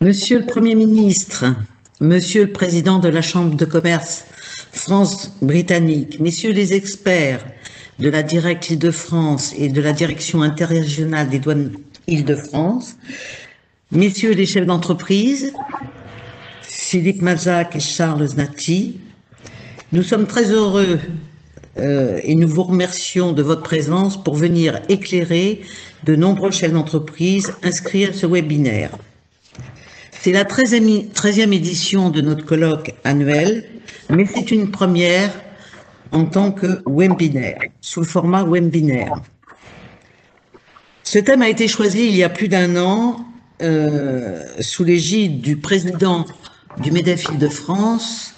Monsieur le Premier ministre, Monsieur le Président de la Chambre de commerce France-Britannique, Messieurs les experts de la Directe Île-de-France et de la Direction interrégionale des douanes Île-de-France, Messieurs les chefs d'entreprise, Philippe Mazac et Charles Znati, nous sommes très heureux et nous vous remercions de votre présence pour venir éclairer de nombreux chefs d'entreprise inscrits à ce webinaire. C'est la 13e édition de notre colloque annuel, mais c'est une première en tant que webinaire, sous le format webinaire. Ce thème a été choisi il y a plus d'un an sous l'égide du président du MEDEF Île-de-France,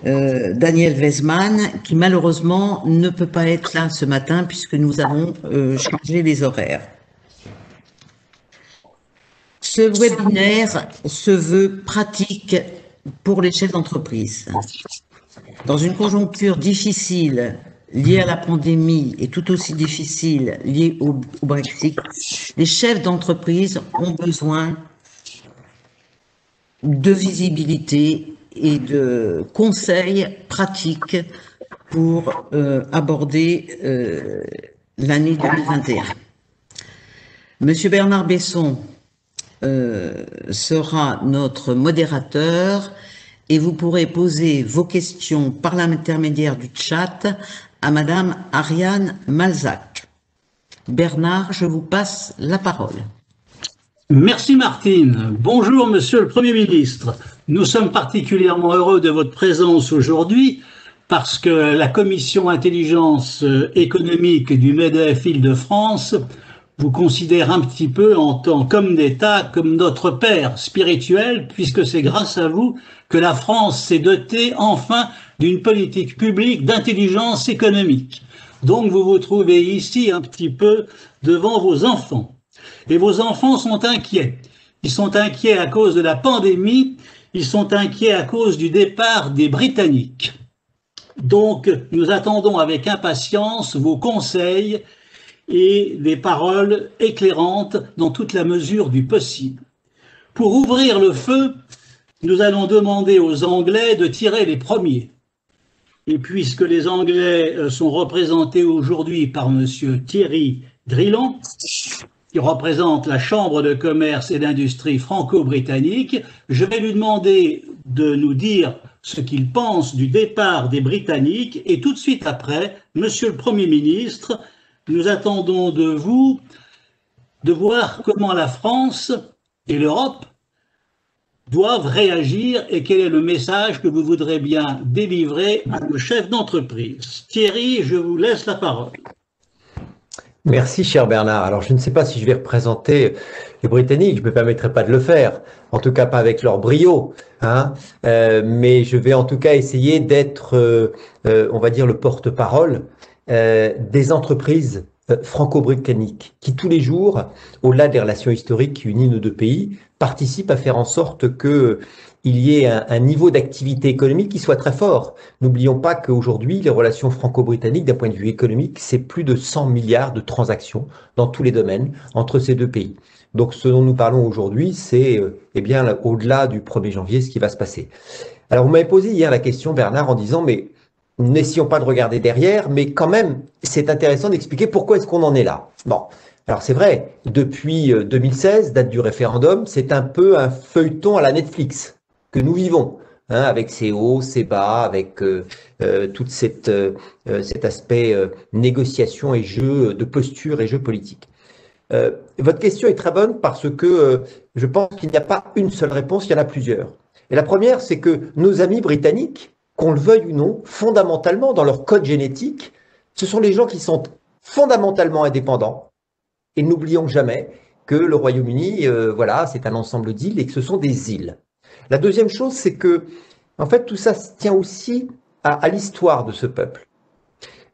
Daniel Weisman, qui malheureusement ne peut pas être là ce matin puisque nous avons changé les horaires. Ce webinaire se veut pratique pour les chefs d'entreprise. Dans une conjoncture difficile liée à la pandémie et tout aussi difficile liée au Brexit, les chefs d'entreprise ont besoin de visibilité et de conseils pratiques pour aborder l'année 2021. Monsieur Bernard Besson sera notre modérateur et vous pourrez poser vos questions par l'intermédiaire du chat à Madame Ariane Malzac. Bernard, je vous passe la parole. Merci Martine. Bonjour Monsieur le Premier ministre. Nous sommes particulièrement heureux de votre présence aujourd'hui parce que la commission intelligence économique du MEDEF Île-de-France vous considère un petit peu en tant qu'homme d'État, comme notre père spirituel, puisque c'est grâce à vous que la France s'est dotée enfin d'une politique publique d'intelligence économique. Donc vous vous trouvez ici un petit peu devant vos enfants. Et vos enfants sont inquiets. Ils sont inquiets à cause de la pandémie, ils sont inquiets à cause du départ des Britanniques. Donc nous attendons avec impatience vos conseils et des paroles éclairantes dans toute la mesure du possible. Pour ouvrir le feu, nous allons demander aux Anglais de tirer les premiers. Et puisque les Anglais sont représentés aujourd'hui par monsieur Thierry Drillon, qui représente la Chambre de commerce et d'industrie franco-britannique, je vais lui demander de nous dire ce qu'il pense du départ des Britanniques et tout de suite après, monsieur le Premier ministre, nous attendons de vous de voir comment la France et l'Europe doivent réagir et quel est le message que vous voudrez bien délivrer à nos chefs d'entreprise. Thierry, je vous laisse la parole. Merci, cher Bernard. Alors, je ne sais pas si je vais représenter les Britanniques, je ne me permettrai pas de le faire, en tout cas pas avec leur brio, hein, mais je vais en tout cas essayer d'être, on va dire, le porte-parole des entreprises franco-britanniques qui tous les jours, au-delà des relations historiques qui unissent nos deux pays, participent à faire en sorte que il y ait un niveau d'activité économique qui soit très fort. N'oublions pas qu'aujourd'hui, les relations franco-britanniques, d'un point de vue économique, c'est plus de 100 milliards de transactions dans tous les domaines entre ces deux pays. Donc, ce dont nous parlons aujourd'hui, c'est eh bien au-delà du 1er janvier, ce qui va se passer. Alors, vous m'avez posé hier la question, Bernard, en disant, mais n'essayons pas de regarder derrière, mais quand même, c'est intéressant d'expliquer pourquoi est-ce qu'on en est là. Bon, alors c'est vrai, depuis 2016, date du référendum, c'est un peu un feuilleton à la Netflix que nous vivons, hein, avec ses hauts, ses bas, avec tout cet aspect négociation et jeu de posture et jeu politique. Votre question est très bonne parce que je pense qu'il n'y a pas une seule réponse, il y en a plusieurs. Et la première, c'est que nos amis britanniques, qu'on le veuille ou non, fondamentalement, dans leur code génétique, ce sont les gens qui sont fondamentalement indépendants. Et n'oublions jamais que le Royaume-Uni, voilà, c'est un ensemble d'îles et que ce sont des îles. La deuxième chose, c'est que, en fait, tout ça tient aussi à l'histoire de ce peuple.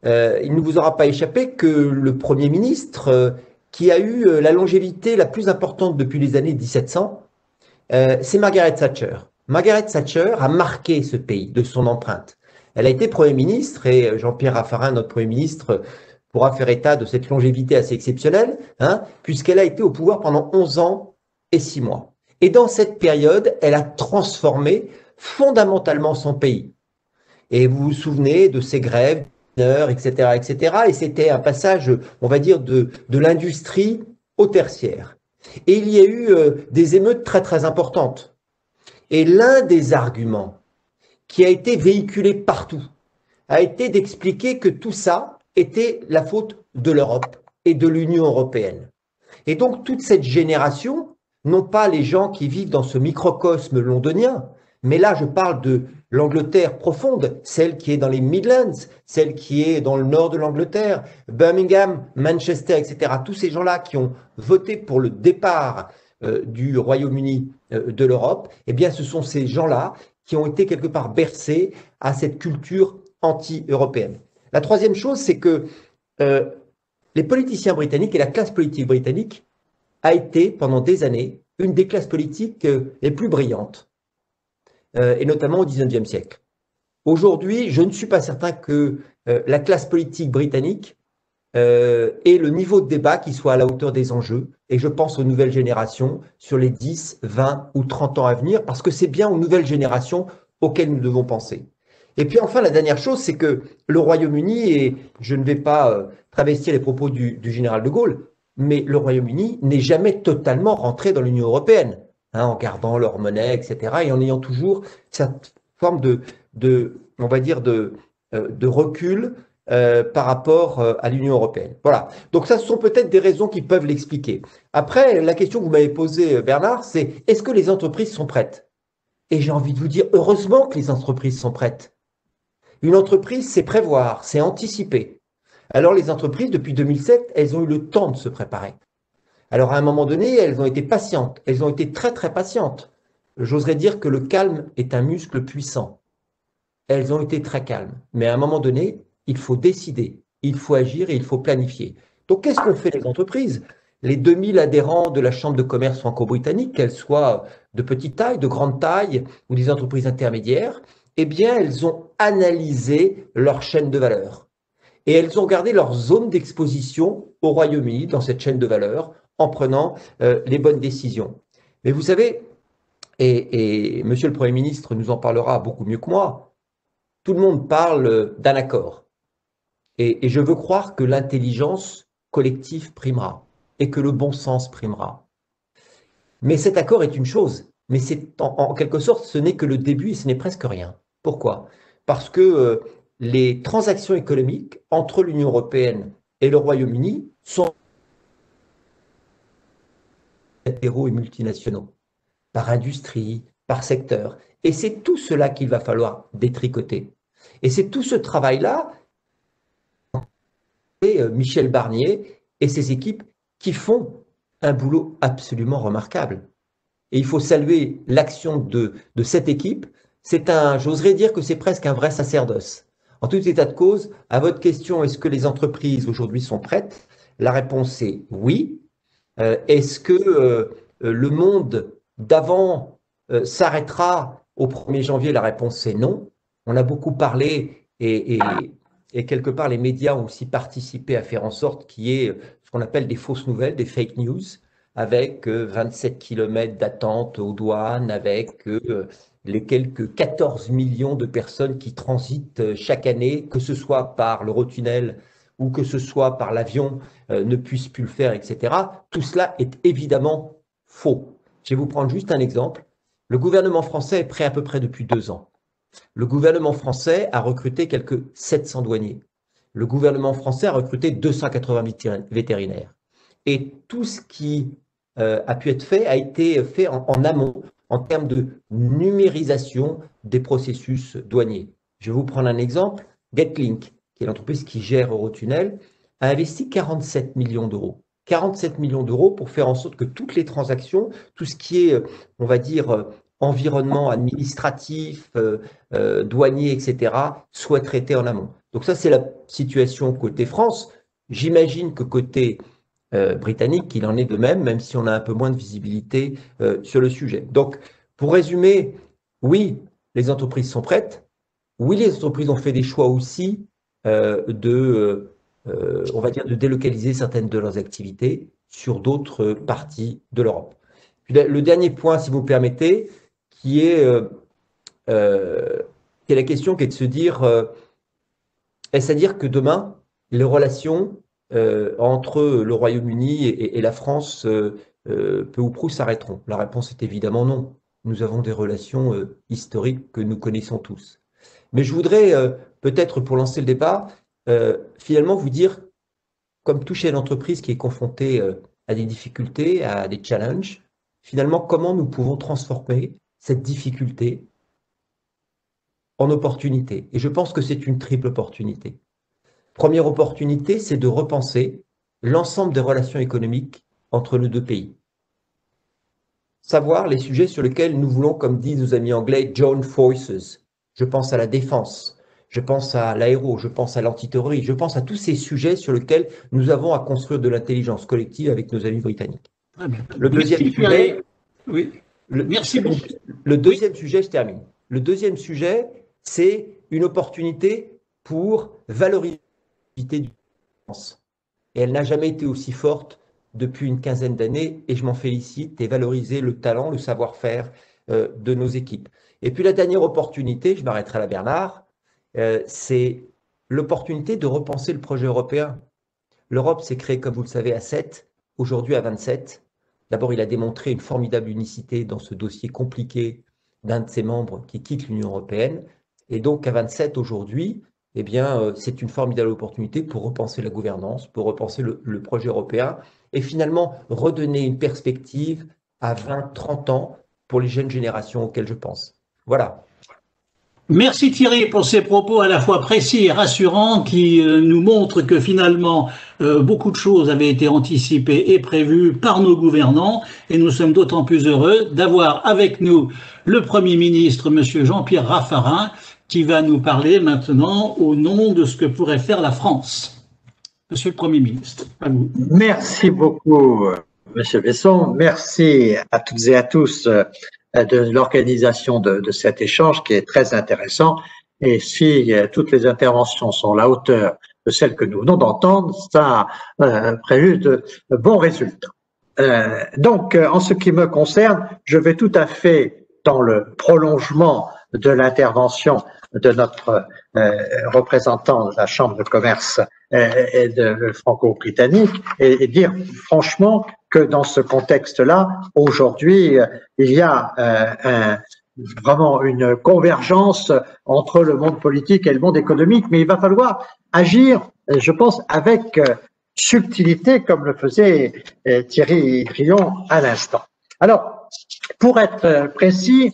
Il ne vous aura pas échappé que le Premier ministre, qui a eu la longévité la plus importante depuis les années 1700, c'est Margaret Thatcher. Margaret Thatcher a marqué ce pays de son empreinte. Elle a été Premier ministre et Jean-Pierre Raffarin, notre Premier ministre, pourra faire état de cette longévité assez exceptionnelle, hein, puisqu'elle a été au pouvoir pendant 11 ans et 6 mois. Et dans cette période, elle a transformé fondamentalement son pays. Et vous vous souvenez de ces grèves, etc., etc. Et c'était un passage, on va dire, de l'industrie au tertiaire. Et il y a eu des émeutes très, très importantes. Et l'un des arguments qui a été véhiculé partout a été d'expliquer que tout ça était la faute de l'Europe et de l'Union européenne. Et donc, toute cette génération, non pas les gens qui vivent dans ce microcosme londonien, mais là, je parle de l'Angleterre profonde, celle qui est dans les Midlands, celle qui est dans le nord de l'Angleterre, Birmingham, Manchester, etc. Tous ces gens-là qui ont voté pour le départ du Royaume-Uni de l'Europe, eh bien, ce sont ces gens-là qui ont été quelque part bercés à cette culture anti-européenne. La troisième chose, c'est que les politiciens britanniques et la classe politique britannique a été, pendant des années, une des classes politiques les plus brillantes, et notamment au XIXe siècle. Aujourd'hui, je ne suis pas certain que la classe politique britannique ait le niveau de débat qui soit à la hauteur des enjeux, et je pense aux nouvelles générations sur les 10, 20 ou 30 ans à venir, parce que c'est bien aux nouvelles générations auxquelles nous devons penser. Et puis enfin, la dernière chose, c'est que le Royaume-Uni, et je ne vais pas travestir les propos du général de Gaulle, mais le Royaume-Uni n'est jamais totalement rentré dans l'Union européenne, hein, en gardant leur monnaie, etc., et en ayant toujours cette forme on va dire, de recul par rapport à l'Union européenne. Voilà. Donc ça, ce sont peut-être des raisons qui peuvent l'expliquer. Après, la question que vous m'avez posée, Bernard, c'est est-ce que les entreprises sont prêtes? Et j'ai envie de vous dire, heureusement que les entreprises sont prêtes. Une entreprise, c'est prévoir, c'est anticiper. Alors les entreprises, depuis 2007, elles ont eu le temps de se préparer. Alors à un moment donné, elles ont été patientes, elles ont été très très patientes. J'oserais dire que le calme est un muscle puissant. Elles ont été très calmes. Mais à un moment donné, il faut décider, il faut agir et il faut planifier. Donc qu'est-ce qu'ont fait les entreprises? Les 2000 adhérents de la Chambre de commerce franco-britannique, qu'elles soient de petite taille, de grande taille ou des entreprises intermédiaires, eh bien, elles ont analysé leur chaîne de valeur. Et elles ont gardé leur zone d'exposition au Royaume-Uni dans cette chaîne de valeur en prenant les bonnes décisions. Mais vous savez, et Monsieur le Premier ministre nous en parlera beaucoup mieux que moi, tout le monde parle d'un accord. Et je veux croire que l'intelligence collective primera et que le bon sens primera. Mais cet accord est une chose, mais c'est en quelque sorte, ce n'est que le début et ce n'est presque rien. Pourquoi? Parce que les transactions économiques entre l'Union européenne et le Royaume-Uni sont bilatéraux et multinationaux, par industrie, par secteur. Et c'est tout cela qu'il va falloir détricoter. Et c'est tout ce travail-là, Michel Barnier et ses équipes qui font un boulot absolument remarquable. Et il faut saluer l'action de cette équipe. C'est j'oserais dire que c'est presque un vrai sacerdoce. En tout état de cause, à votre question, est-ce que les entreprises aujourd'hui sont prêtes? La réponse est oui. Est-ce que le monde d'avant s'arrêtera au 1er janvier? La réponse est non. On a beaucoup parlé et quelque part les médias ont aussi participé à faire en sorte qu'il y ait ce qu'on appelle des fausses nouvelles, des fake news, avec 27 km d'attente aux douanes, avec les quelques 14 millions de personnes qui transitent chaque année, que ce soit par l'Eurotunnel ou que ce soit par l'avion, ne puissent plus le faire, etc. Tout cela est évidemment faux. Je vais vous prendre juste un exemple. Le gouvernement français est prêt à peu près depuis 2 ans. Le gouvernement français a recruté quelques 700 douaniers. Le gouvernement français a recruté 280 vétérinaires. Et tout ce qui a pu être fait a été fait en amont en termes de numérisation des processus douaniers. Je vais vous prendre un exemple. Getlink, qui est l'entreprise qui gère Eurotunnel, a investi 47 millions d'euros. 47 millions d'euros pour faire en sorte que toutes les transactions, tout ce qui est, on va dire, environnement administratif, douanier, etc., soient traités en amont. Donc ça, c'est la situation côté France. J'imagine que côté britannique, il en est de même, même si on a un peu moins de visibilité sur le sujet. Donc, pour résumer, oui, les entreprises sont prêtes. Oui, les entreprises ont fait des choix aussi on va dire, de délocaliser certaines de leurs activités sur d'autres parties de l'Europe. Puis le dernier point, si vous permettez, qui est la question qui est de se dire, est-ce à dire que demain, les relations entre le Royaume-Uni et la France, peu ou prou, s'arrêteront? La réponse est évidemment non. Nous avons des relations historiques que nous connaissons tous. Mais je voudrais, peut-être pour lancer le débat, finalement vous dire, comme tout chef d'entreprise qui est confronté à des difficultés, à des challenges, finalement, comment nous pouvons transformer cette difficulté en opportunité. Et je pense que c'est une triple opportunité. Première opportunité, c'est de repenser l'ensemble des relations économiques entre nos deux pays. Savoir les sujets sur lesquels nous voulons, comme disent nos amis anglais, join forces. Je pense à la défense, je pense à l'aéro, je pense à l'antiterrorisme, je pense à tous ces sujets sur lesquels nous avons à construire de l'intelligence collective avec nos amis britanniques. Très bien. Le deuxième sujet, oui. Merci beaucoup. Le deuxième sujet, je termine. Le deuxième sujet, c'est une opportunité pour valoriser du France. Et elle n'a jamais été aussi forte depuis une quinzaine d'années, et je m'en félicite, et valoriser le talent, le savoir-faire de nos équipes. Et puis la dernière opportunité, je m'arrêterai là Bernard, c'est l'opportunité de repenser le projet européen. L'Europe s'est créée, comme vous le savez, à 7, aujourd'hui à 27. D'abord, il a démontré une formidable unicité dans ce dossier compliqué d'un de ses membres qui quitte l'Union européenne. Et donc, à 27 aujourd'hui, eh bien, c'est une formidable opportunité pour repenser la gouvernance, pour repenser le projet européen et finalement redonner une perspective à 20, 30 ans pour les jeunes générations auxquelles je pense. Voilà. Merci Thierry pour ces propos à la fois précis et rassurants qui nous montrent que finalement beaucoup de choses avaient été anticipées et prévues par nos gouvernants et nous sommes d'autant plus heureux d'avoir avec nous le Premier ministre, Monsieur Jean-Pierre Raffarin, qui va nous parler maintenant au nom de ce que pourrait faire la France. Monsieur le Premier ministre, à vous. Merci beaucoup, Monsieur Besson. Merci à toutes et à tous de l'organisation de cet échange qui est très intéressant. Et si toutes les interventions sont à la hauteur de celles que nous venons d'entendre, ça préjuge de bons résultats. Donc, en ce qui me concerne, je vais tout à fait dans le prolongement de l'intervention de notre représentant de la Chambre de commerce et de franco-britannique et dire franchement que dans ce contexte-là, aujourd'hui, il y a vraiment une convergence entre le monde politique et le monde économique, mais il va falloir agir, je pense, avec subtilité, comme le faisait Thierry Grillon à l'instant. Alors, pour être précis,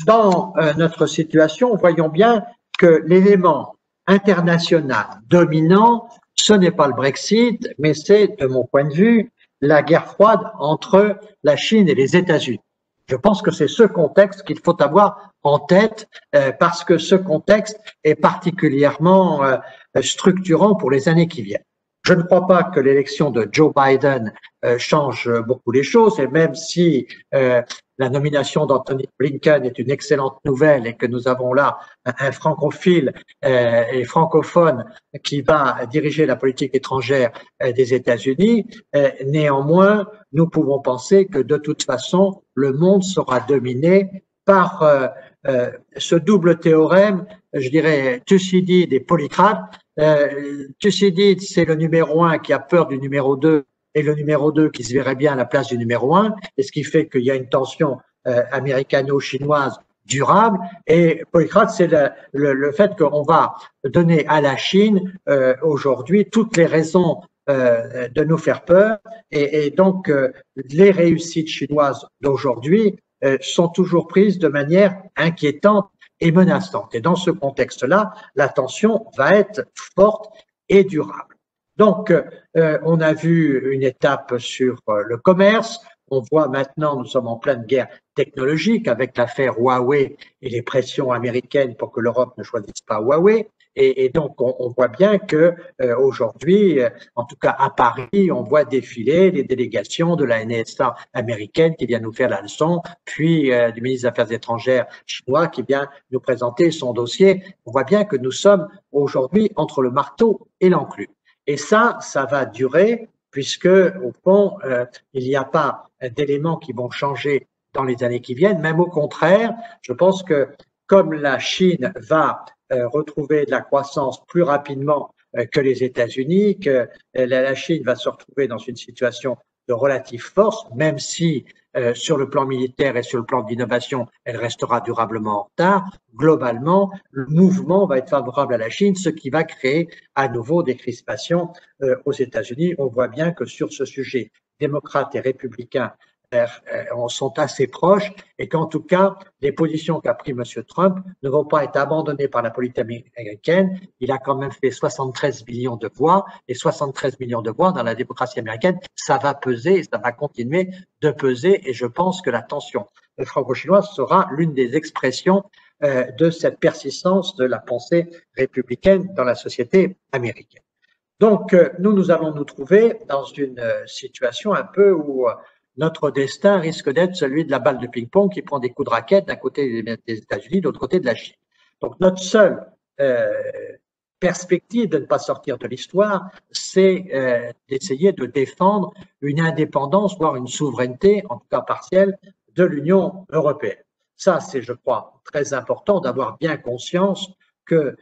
dans notre situation, voyons bien que l'élément international dominant, ce n'est pas le Brexit, mais c'est, de mon point de vue, la guerre froide entre la Chine et les États-Unis. Je pense que c'est ce contexte qu'il faut avoir en tête parce que ce contexte est particulièrement structurant pour les années qui viennent. Je ne crois pas que l'élection de Joe Biden change beaucoup les choses et même si la nomination d'Anthony Blinken est une excellente nouvelle et que nous avons là un francophile et francophone qui va diriger la politique étrangère des États-Unis, néanmoins, nous pouvons penser que de toute façon, le monde sera dominé par ce double théorème, je dirais, Thucydide et Polycrate. Thucydide, c'est le numéro 1 qui a peur du numéro 2 et le numéro 2 qui se verrait bien à la place du numéro 1, et ce qui fait qu'il y a une tension américano-chinoise durable. Et Polycrate, c'est le fait qu'on va donner à la Chine aujourd'hui toutes les raisons de nous faire peur, et donc les réussites chinoises d'aujourd'hui sont toujours prises de manière inquiétante et menaçante. Et dans ce contexte-là, la tension va être forte et durable. Donc, on a vu une étape sur le commerce. On voit maintenant, nous sommes en pleine guerre technologique avec l'affaire Huawei et les pressions américaines pour que l'Europe ne choisisse pas Huawei. Et donc, on voit bien que aujourd'hui, en tout cas à Paris, on voit défiler les délégations de la NSA américaine qui vient nous faire la leçon, puis du ministre des Affaires étrangères chinois qui vient nous présenter son dossier. On voit bien que nous sommes aujourd'hui entre le marteau et l'enclume. Et ça va durer puisque, au fond, il n'y a pas d'éléments qui vont changer dans les années qui viennent. Même au contraire, je pense que comme la Chine va retrouver de la croissance plus rapidement que les États-Unis, que la Chine va se retrouver dans une situation de relative force, même si sur le plan militaire et sur le plan de l'innovation, elle restera durablement en retard. Globalement, le mouvement va être favorable à la Chine, ce qui va créer à nouveau des crispations aux États-Unis. On voit bien que sur ce sujet, démocrates et républicains sont assez proches et qu'en tout cas, les positions qu'a pris M. Trump ne vont pas être abandonnées par la politique américaine. Il a quand même fait 73 millions de voix et 73 millions de voix dans la démocratie américaine, ça va peser et ça va continuer de peser et je pense que la tension franco-chinoise sera l'une des expressions de cette persistance de la pensée républicaine dans la société américaine. Donc, nous allons nous trouver dans une situation un peu où notre destin risque d'être celui de la balle de ping-pong qui prend des coups de raquette d'un côté des États-Unis, de l'autre côté de la Chine. Donc, notre seule perspective de ne pas sortir de l'histoire, c'est d'essayer de défendre une indépendance, voire une souveraineté, en tout cas partielle, de l'Union européenne. Ça, c'est, je crois, très important d'avoir bien conscience que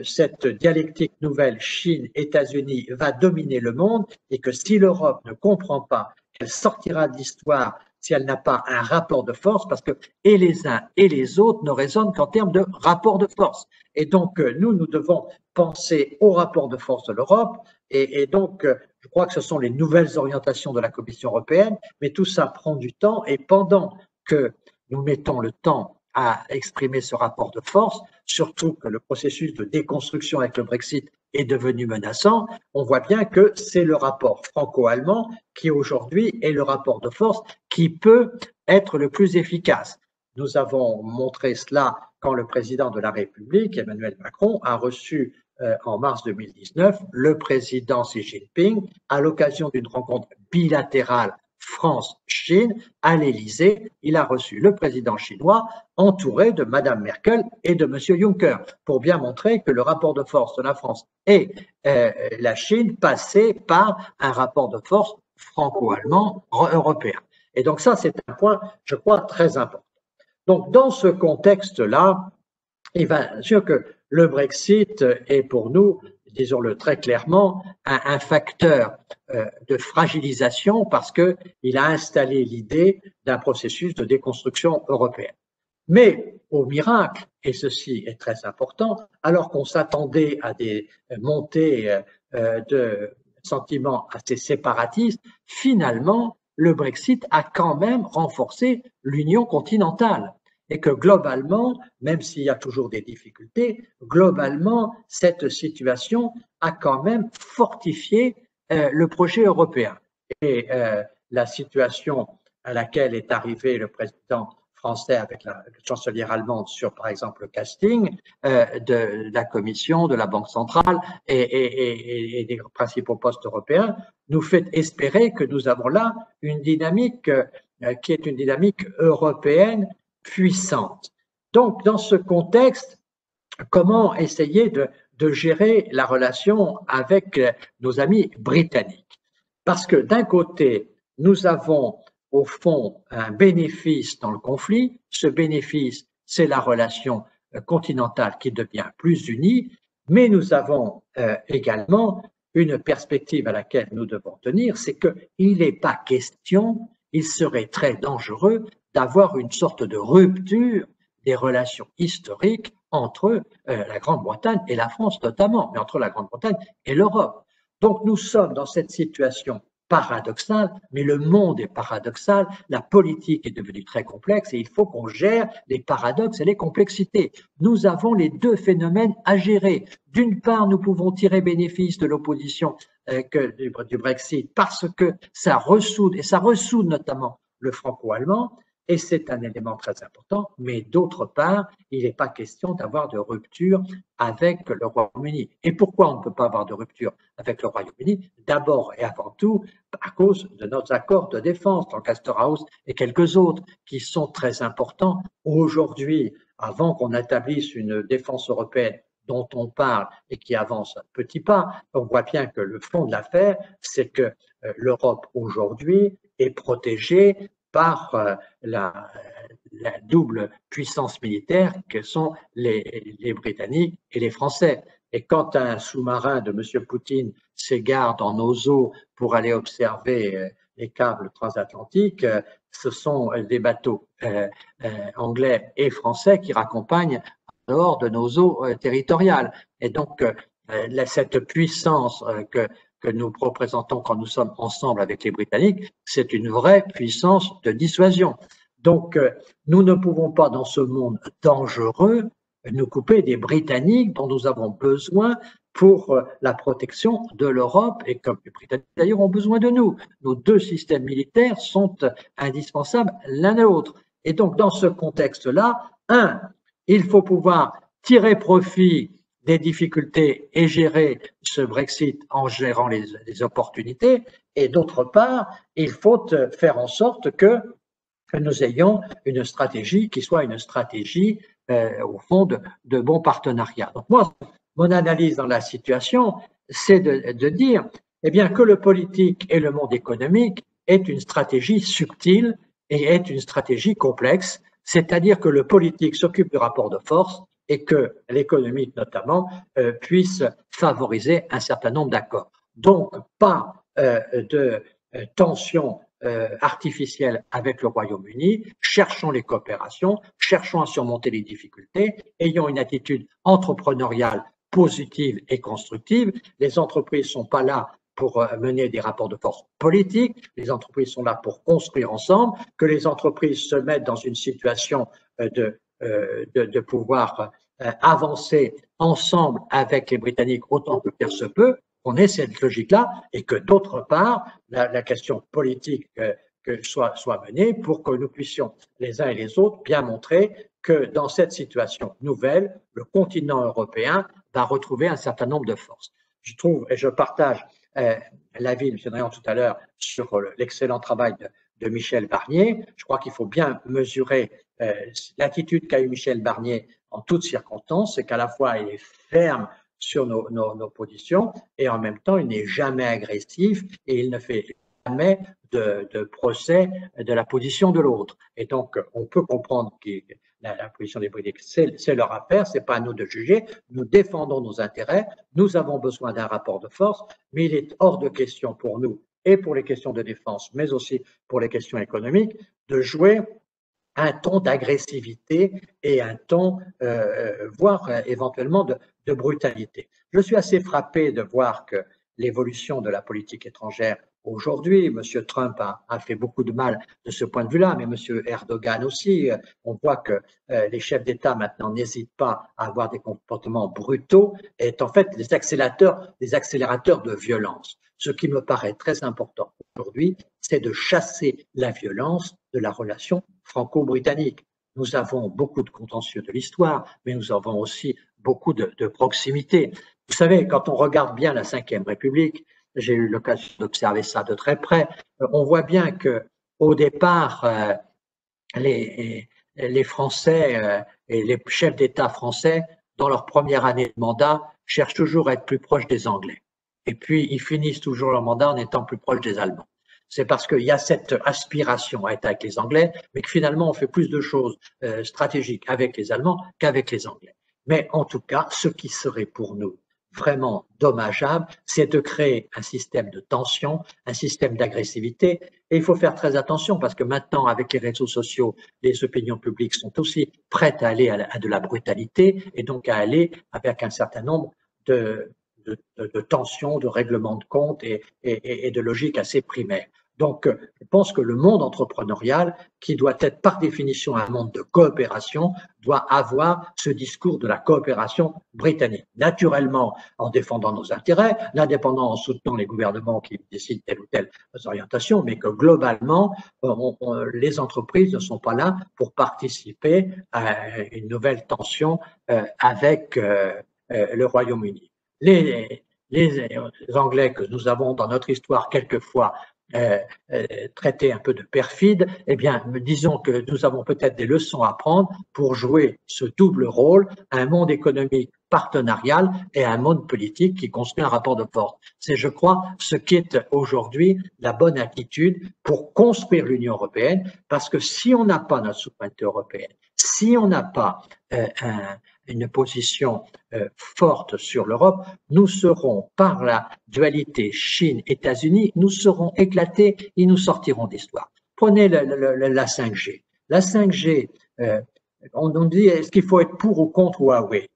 cette dialectique nouvelle Chine-États-Unis va dominer le monde et que si l'Europe ne comprend pas qu'elle sortira de l'histoire si elle n'a pas un rapport de force, parce que et les uns et les autres ne raisonnent qu'en termes de rapport de force. Et donc, nous devons penser au rapport de force de l'Europe, et donc, je crois que ce sont les nouvelles orientations de la Commission européenne, mais tout ça prend du temps, et pendant que nous mettons le temps à exprimer ce rapport de force, surtout que le processus de déconstruction avec le Brexit est devenu menaçant, on voit bien que c'est le rapport franco-allemand qui aujourd'hui est le rapport de force qui peut être le plus efficace. Nous avons montré cela quand le président de la République, Emmanuel Macron, a reçu en mars 2019 le président Xi Jinping à l'occasion d'une rencontre bilatérale France-Chine à l'Élysée. Il a reçu le président chinois entouré de Madame Merkel et de Monsieur Juncker pour bien montrer que le rapport de force de la France et la Chine passait par un rapport de force franco-allemand européen. Et donc ça, c'est un point, je crois, très important. Donc dans ce contexte-là, il va bien sûr que le Brexit est pour nous, disons-le très clairement, un facteur de fragilisation parce qu'il a installé l'idée d'un processus de déconstruction européenne. Mais au miracle, et ceci est très important, alors qu'on s'attendait à des montées de sentiments assez séparatistes, finalement, le Brexit a quand même renforcé l'union continentale. Et que globalement, même s'il y a toujours des difficultés, globalement, cette situation a quand même fortifié le projet européen. Et la situation à laquelle est arrivé le président français avec la chancelière allemande sur, par exemple, le casting de la Commission, de la Banque centrale et des principaux postes européens, nous fait espérer que nous avons là une dynamique qui est une dynamique européenne puissante. Donc, dans ce contexte, comment essayer de gérer la relation avec nos amis britanniques? Parce que d'un côté, nous avons au fond un bénéfice dans le conflit. Ce bénéfice, c'est la relation continentale qui devient plus unie, mais nous avons également une perspective à laquelle nous devons tenir, c'est qu'il n'est pas question, il serait très dangereux d'avoir une sorte de rupture des relations historiques entre la Grande-Bretagne et la France notamment, mais entre la Grande-Bretagne et l'Europe. Donc nous sommes dans cette situation paradoxale, mais le monde est paradoxal, la politique est devenue très complexe et il faut qu'on gère les paradoxes et les complexités. Nous avons les deux phénomènes à gérer. D'une part, nous pouvons tirer bénéfice de l'opposition du Brexit parce que ça ressoude, et ça ressoude notamment le franco-allemand, et c'est un élément très important, mais d'autre part, il n'est pas question d'avoir de rupture avec le Royaume-Uni. Et pourquoi on ne peut pas avoir de rupture avec le Royaume-Uni? D'abord et avant tout, à cause de nos accords de défense, Lancaster House et quelques autres, qui sont très importants. Aujourd'hui, avant qu'on établisse une défense européenne dont on parle et qui avance un petit pas, on voit bien que le fond de l'affaire, c'est que l'Europe aujourd'hui est protégée par la double puissance militaire que sont les Britanniques et les Français. Et quand un sous-marin de M. Poutine s'égare dans nos eaux pour aller observer les câbles transatlantiques, ce sont des bateaux anglais et français qui raccompagnent dehors de nos eaux territoriales. Et donc, cette puissance que nous représentons quand nous sommes ensemble avec les Britanniques, c'est une vraie puissance de dissuasion. Donc, nous ne pouvons pas, dans ce monde dangereux, nous couper des Britanniques dont nous avons besoin pour la protection de l'Europe et comme les Britanniques d'ailleurs ont besoin de nous. Nos deux systèmes militaires sont indispensables l'un à l'autre. Et donc, dans ce contexte-là, il faut pouvoir tirer profit des difficultés et gérer ce Brexit en gérant les opportunités. Et d'autre part, il faut faire en sorte que nous ayons une stratégie qui soit une stratégie, au fond, de bon partenariat. Donc moi, mon analyse dans la situation, c'est de dire eh bien, que le politique et le monde économique est une stratégie subtile et est une stratégie complexe, c'est-à-dire que le politique s'occupe du rapport de force et que l'économique, notamment, puisse favoriser un certain nombre d'accords. Donc, pas de tension artificielle avec le Royaume-Uni, cherchons les coopérations, cherchons à surmonter les difficultés, ayons une attitude entrepreneuriale positive et constructive. Les entreprises ne sont pas là pour mener des rapports de force politiques, les entreprises sont là pour construire ensemble, que les entreprises se mettent dans une situation de pouvoir avancer ensemble avec les Britanniques autant que faire se peut, qu'on ait cette logique-là et que d'autre part, la question politique soit menée pour que nous puissions les uns et les autres bien montrer que dans cette situation nouvelle, le continent européen va retrouver un certain nombre de forces. Je trouve, et je partage l'avis de M. Drian tout à l'heure sur l'excellent travail de Michel Barnier. Je crois qu'il faut bien mesurer l'attitude qu'a eu Michel Barnier en toutes circonstances, c'est qu'à la fois il est ferme sur nos positions et en même temps il n'est jamais agressif et il ne fait jamais de procès de la position de l'autre. Et donc on peut comprendre que la position des Britanniques, c'est leur affaire, c'est pas à nous de juger, nous défendons nos intérêts, nous avons besoin d'un rapport de force, mais il est hors de question pour nous et pour les questions de défense, mais aussi pour les questions économiques, de jouer un ton d'agressivité et un ton, voire éventuellement de brutalité. Je suis assez frappé de voir que l'évolution de la politique étrangère aujourd'hui, M. Trump a fait beaucoup de mal de ce point de vue-là, mais M. Erdogan aussi, on voit que les chefs d'État maintenant n'hésitent pas à avoir des comportements brutaux, est en fait des accélérateurs de violence. Ce qui me paraît très important aujourd'hui, c'est de chasser la violence de la relation franco-britannique. Nous avons beaucoup de contentieux de l'histoire, mais nous avons aussi beaucoup de proximité. Vous savez, quand on regarde bien la Ve République, j'ai eu l'occasion d'observer ça de très près, on voit bien que au départ, les Français et les chefs d'État français, dans leur première année de mandat, cherchent toujours à être plus proches des Anglais. Et puis, ils finissent toujours leur mandat en étant plus proches des Allemands. C'est parce qu'il y a cette aspiration à être avec les Anglais, mais que finalement, on fait plus de choses stratégiques avec les Allemands qu'avec les Anglais. Mais en tout cas, ce qui serait pour nous vraiment dommageable, c'est de créer un système de tension, un système d'agressivité. Et il faut faire très attention parce que maintenant, avec les réseaux sociaux, les opinions publiques sont aussi prêtes à aller à de la brutalité et donc à aller avec un certain nombre de tensions, de règlements de compte et de logique assez primaire. Donc, je pense que le monde entrepreneurial, qui doit être par définition un monde de coopération, doit avoir ce discours de la coopération britannique. Naturellement, en défendant nos intérêts, l'indépendant en soutenant les gouvernements qui décident telle ou telle orientation, mais que globalement, les entreprises ne sont pas là pour participer à une nouvelle tension avec le Royaume-Uni. Les Anglais que nous avons dans notre histoire quelquefois traité un peu de perfide, eh bien, disons que nous avons peut-être des leçons à prendre pour jouer ce double rôle, un monde économique partenarial et un monde politique qui construit un rapport de force. C'est, je crois, ce qui est aujourd'hui la bonne attitude pour construire l'Union européenne, parce que si on n'a pas notre souveraineté européenne, si on n'a pas une position forte sur l'Europe, nous serons, par la dualité Chine-États-Unis, nous serons éclatés et nous sortirons d'histoire. Prenez la 5G. La 5G, on dit, est-ce qu'il faut être pour ou contre Huawei?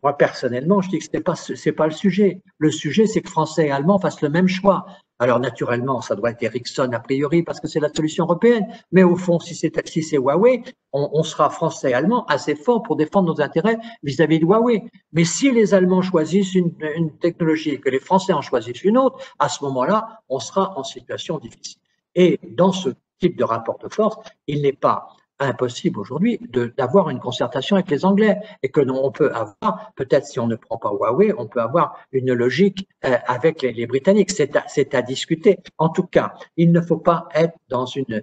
Moi, personnellement, je dis que c'est pas le sujet. Le sujet, c'est que Français et Allemands fassent le même choix. Alors, naturellement, ça doit être Ericsson a priori parce que c'est la solution européenne. Mais au fond, si c'est Huawei, on sera Français et Allemands assez forts pour défendre nos intérêts vis-à-vis de Huawei. Mais si les Allemands choisissent une technologie et que les Français en choisissent une autre, à ce moment-là, on sera en situation difficile. Et dans ce type de rapport de force, il n'est pas impossible aujourd'hui d'avoir une concertation avec les Anglais et que on peut avoir, peut-être si on ne prend pas Huawei, on peut avoir une logique avec les Britanniques. C'est à discuter. En tout cas, il ne faut pas être dans une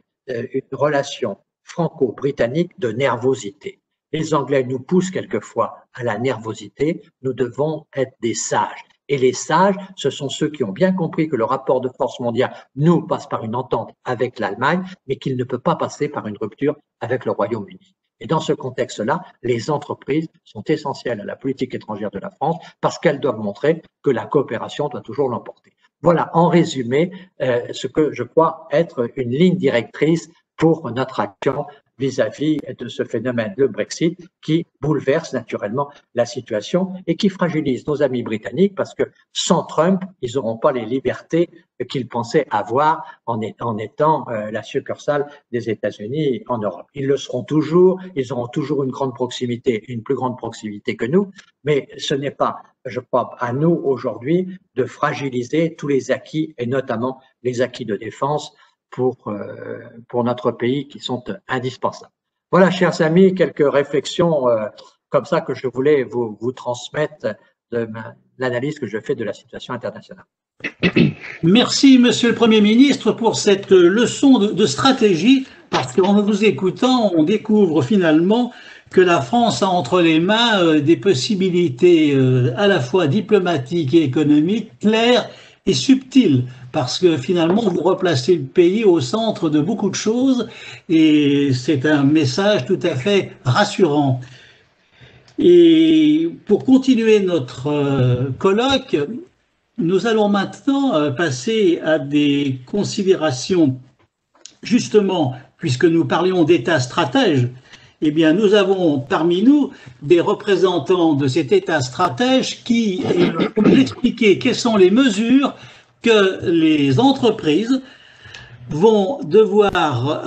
relation franco-britannique de nervosité. Les Anglais nous poussent quelquefois à la nervosité. Nous devons être des sages. Et les sages, ce sont ceux qui ont bien compris que le rapport de force mondial nous passe par une entente avec l'Allemagne, mais qu'il ne peut pas passer par une rupture avec le Royaume-Uni. Et dans ce contexte-là, les entreprises sont essentielles à la politique étrangère de la France parce qu'elles doivent montrer que la coopération doit toujours l'emporter. Voilà, en résumé, ce que je crois être une ligne directrice pour notre action vis-à-vis de ce phénomène, le Brexit, qui bouleverse naturellement la situation et qui fragilise nos amis britanniques parce que sans Trump, ils n'auront pas les libertés qu'ils pensaient avoir en étant la succursale des États-Unis en Europe. Ils le seront toujours, ils auront toujours une grande proximité, une plus grande proximité que nous, mais ce n'est pas, je crois, à nous aujourd'hui de fragiliser tous les acquis et notamment les acquis de défense pour notre pays qui sont indispensables. Voilà, chers amis, quelques réflexions comme ça que je voulais vous transmettre de l'analyse que je fais de la situation internationale. Merci, Monsieur le Premier ministre, pour cette leçon de stratégie, parce qu'en vous écoutant, on découvre finalement que la France a entre les mains des possibilités à la fois diplomatiques et économiques claires et subtiles, parce que finalement, vous replacez le pays au centre de beaucoup de choses et c'est un message tout à fait rassurant. Et pour continuer notre colloque, nous allons maintenant passer à des considérations, justement, puisque nous parlions d'État stratège. Eh bien, nous avons parmi nous des représentants de cet État stratège qui vont nous expliquer quelles sont les mesures que les entreprises vont devoir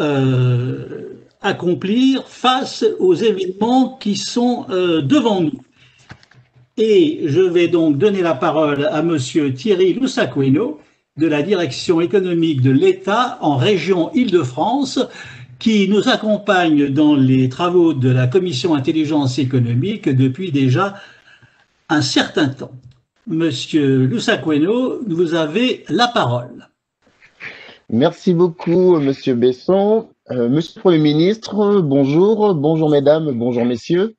accomplir face aux événements qui sont devant nous. Et je vais donc donner la parole à Monsieur Thierry Lussaqueno de la Direction économique de l'État en région Île-de-France, qui nous accompagne dans les travaux de la Commission Intelligence économique depuis déjà un certain temps. Monsieur Lussaqueno, vous avez la parole. Merci beaucoup, Monsieur Besson. Monsieur le Premier ministre, bonjour. Bonjour mesdames, bonjour messieurs.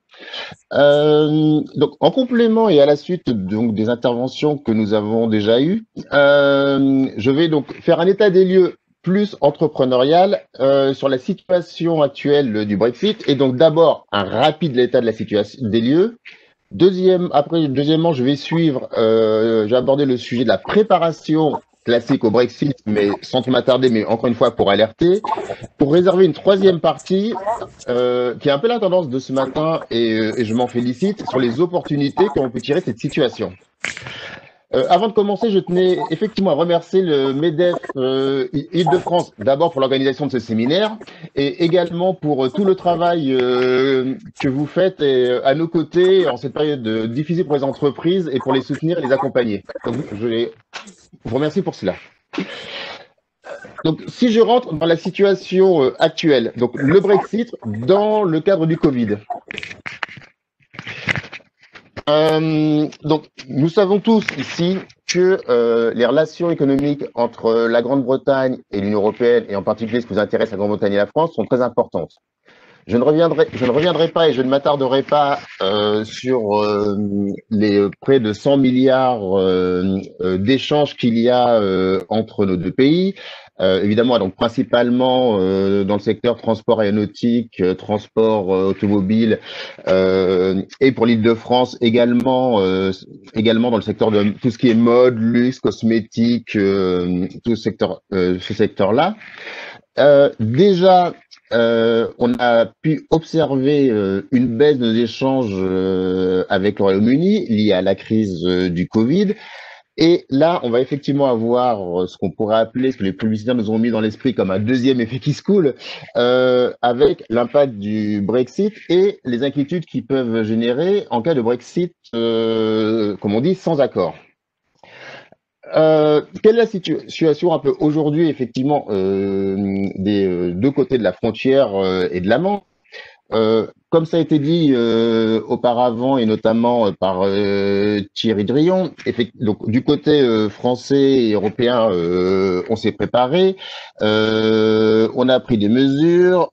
Donc, en complément et à la suite donc, des interventions que nous avons déjà eues, je vais donc faire un état des lieux plus entrepreneurial sur la situation actuelle du Brexit et donc d'abord un rapide état de la situation des lieux. Deuxièmement, je vais suivre, j'ai abordé le sujet de la préparation classique au Brexit, mais sans trop m'attarder, mais encore une fois pour alerter, pour réserver une troisième partie qui est un peu la tendance de ce matin et je m'en félicite sur les opportunités qu'on peut tirer de cette situation. Avant de commencer, je tenais effectivement à remercier le MEDEF Île-de-France, d'abord pour l'organisation de ce séminaire et également pour tout le travail que vous faites à nos côtés en cette période difficile pour les entreprises et pour les soutenir et les accompagner. Donc, je vous remercie pour cela. Donc, si je rentre dans la situation actuelle, donc le Brexit dans le cadre du Covid. Donc, nous savons tous ici que les relations économiques entre la Grande-Bretagne et l'Union européenne, et en particulier ce qui vous intéresse, la Grande-Bretagne et la France, sont très importantes. Je ne reviendrai pas et je ne m'attarderai pas sur les près de 100 milliards d'échanges qu'il y a entre nos deux pays. Évidemment, donc principalement dans le secteur transport aéronautique, transport automobile, et pour l'Île-de-France également, également dans le secteur de tout ce qui est mode, luxe, cosmétique, tout ce secteur-là. Déjà, on a pu observer une baisse de nos échanges avec le Royaume-Uni liée à la crise du Covid. Et là, on va effectivement avoir ce qu'on pourrait appeler, ce que les publicitaires nous ont mis dans l'esprit comme un deuxième effet qui se coule, avec l'impact du Brexit et les inquiétudes qui peuvent générer en cas de Brexit, comme on dit, sans accord. Quelle est la situation un peu aujourd'hui, effectivement, des deux côtés de la frontière et de la Manche? Comme ça a été dit auparavant et notamment par Thierry Drion, donc du côté français et européen, on s'est préparé, on a pris des mesures.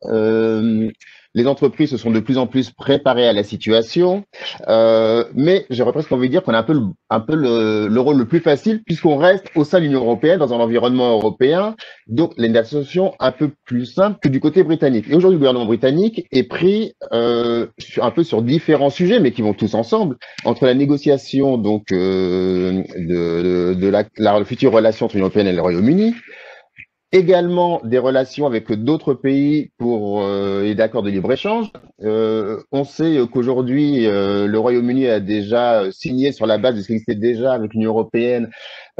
Les entreprises se sont de plus en plus préparées à la situation, mais j'aurais presque envie de dire qu'on a un peu le rôle le plus facile puisqu'on reste au sein de l'Union européenne, dans un environnement européen, donc une situation un peu plus simple que du côté britannique. Et aujourd'hui, le gouvernement britannique est pris un peu sur différents sujets, mais qui vont tous ensemble, entre la négociation donc de la future relation entre l'Union européenne et le Royaume-Uni, également des relations avec d'autres pays pour les accords de libre-échange. On sait qu'aujourd'hui, le Royaume-Uni a déjà signé sur la base de ce qui existait déjà avec l'Union européenne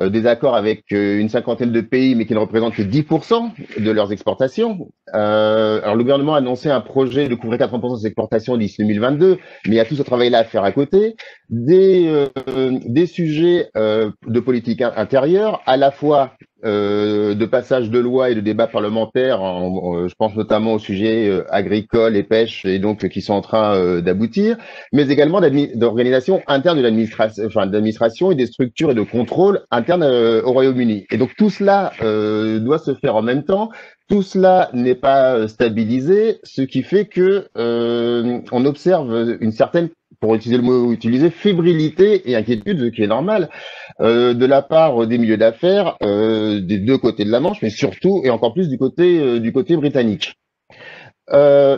des accords avec une cinquantaine de pays, mais qui ne représentent que 10% de leurs exportations. Alors le gouvernement a annoncé un projet de couvrir 80% des exportations d'ici 2022, mais il y a tout ce travail-là à faire à côté. Des sujets de politique intérieure, à la fois de passage de loi et de débat parlementaire, je pense notamment aux sujets agricoles et pêche, et donc qui sont en train d'aboutir, mais également d'organisation interne de l'administration et des structures et de contrôle internes au Royaume-Uni. Et donc tout cela doit se faire en même temps. Tout cela n'est pas stabilisé, ce qui fait que on observe une certaine, pour utiliser le mot utilisé, fébrilité et inquiétude, ce qui est normal, de la part des milieux d'affaires des deux côtés de la Manche, mais surtout et encore plus du côté britannique. Et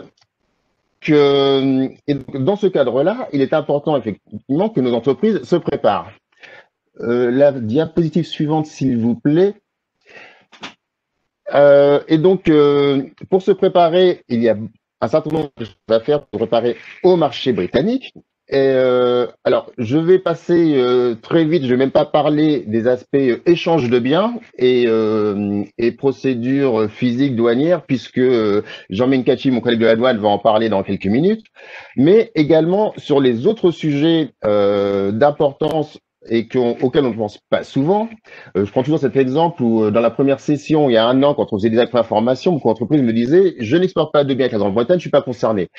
dans ce cadre-là, il est important effectivement que nos entreprises se préparent. La diapositive suivante, s'il vous plaît. Et donc, pour se préparer, il y a un certain nombre de choses à faire pour préparer au marché britannique. Et alors, je vais passer très vite, je vais même pas parler des aspects échange de biens et procédures physiques douanières, puisque Jean Menkachi, mon collègue de la douane, va en parler dans quelques minutes, mais également sur les autres sujets d'importance et auxquels on ne pense pas souvent. Je prends toujours cet exemple où, dans la première session, il y a un an, quand on faisait des actes d'information, beaucoup d'entreprises me disaient « Je n'exporte pas de biens avec la Grande-Bretagne, je suis pas concerné ».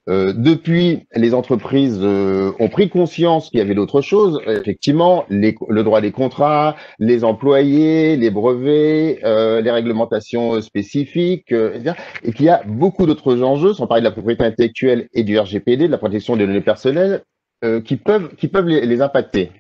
Depuis, les entreprises ont pris conscience qu'il y avait d'autres choses. Effectivement, le droit des contrats, les employés, les brevets, les réglementations spécifiques, et qu'il y a beaucoup d'autres enjeux, sans parler de la propriété intellectuelle et du RGPD, de la protection des données personnelles, qui peuvent les impacter.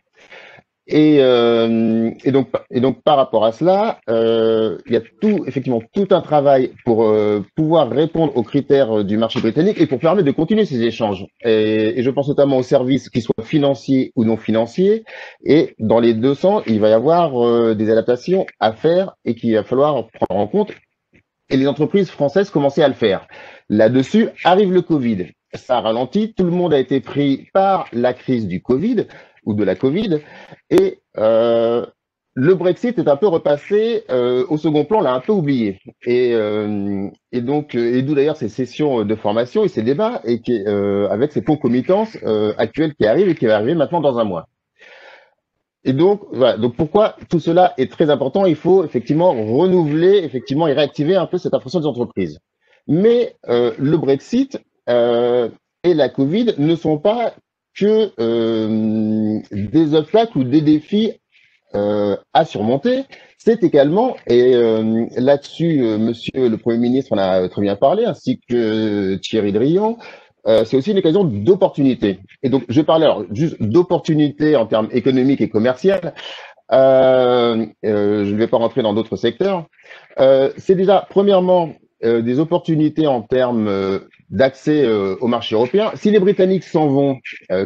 Et donc par rapport à cela, il y a effectivement tout un travail pour pouvoir répondre aux critères du marché britannique et pour permettre de continuer ces échanges. Et je pense notamment aux services qui soient financiers ou non financiers. Et dans les deux sens, il va y avoir des adaptations à faire et qu'il va falloir prendre en compte. Et les entreprises françaises commençaient à le faire. Là-dessus arrive le Covid. Ça ralentit. Tout le monde a été pris par la crise du Covid ou de la Covid, et le Brexit est un peu repassé au second plan, on l'a un peu oublié. Et d'où d'ailleurs ces sessions de formation et ces débats, et avec ces concomitances actuelles qui arrivent et qui va arriver maintenant dans un mois. Et donc, voilà. Donc, pourquoi tout cela est très important? Il faut effectivement renouveler, effectivement, et réactiver un peu cette impression des entreprises. Mais le Brexit et la Covid ne sont pas que des obstacles ou des défis à surmonter, c'est également, et là-dessus, Monsieur le Premier ministre en a très bien parlé, ainsi que Thierry Drian, c'est aussi une occasion d'opportunité. Et donc, je vais parler alors juste d'opportunité en termes économiques et commerciaux. Je ne vais pas rentrer dans d'autres secteurs. C'est déjà, premièrement, des opportunités en termes d'accès au marché européen. Si les Britanniques s'en vont,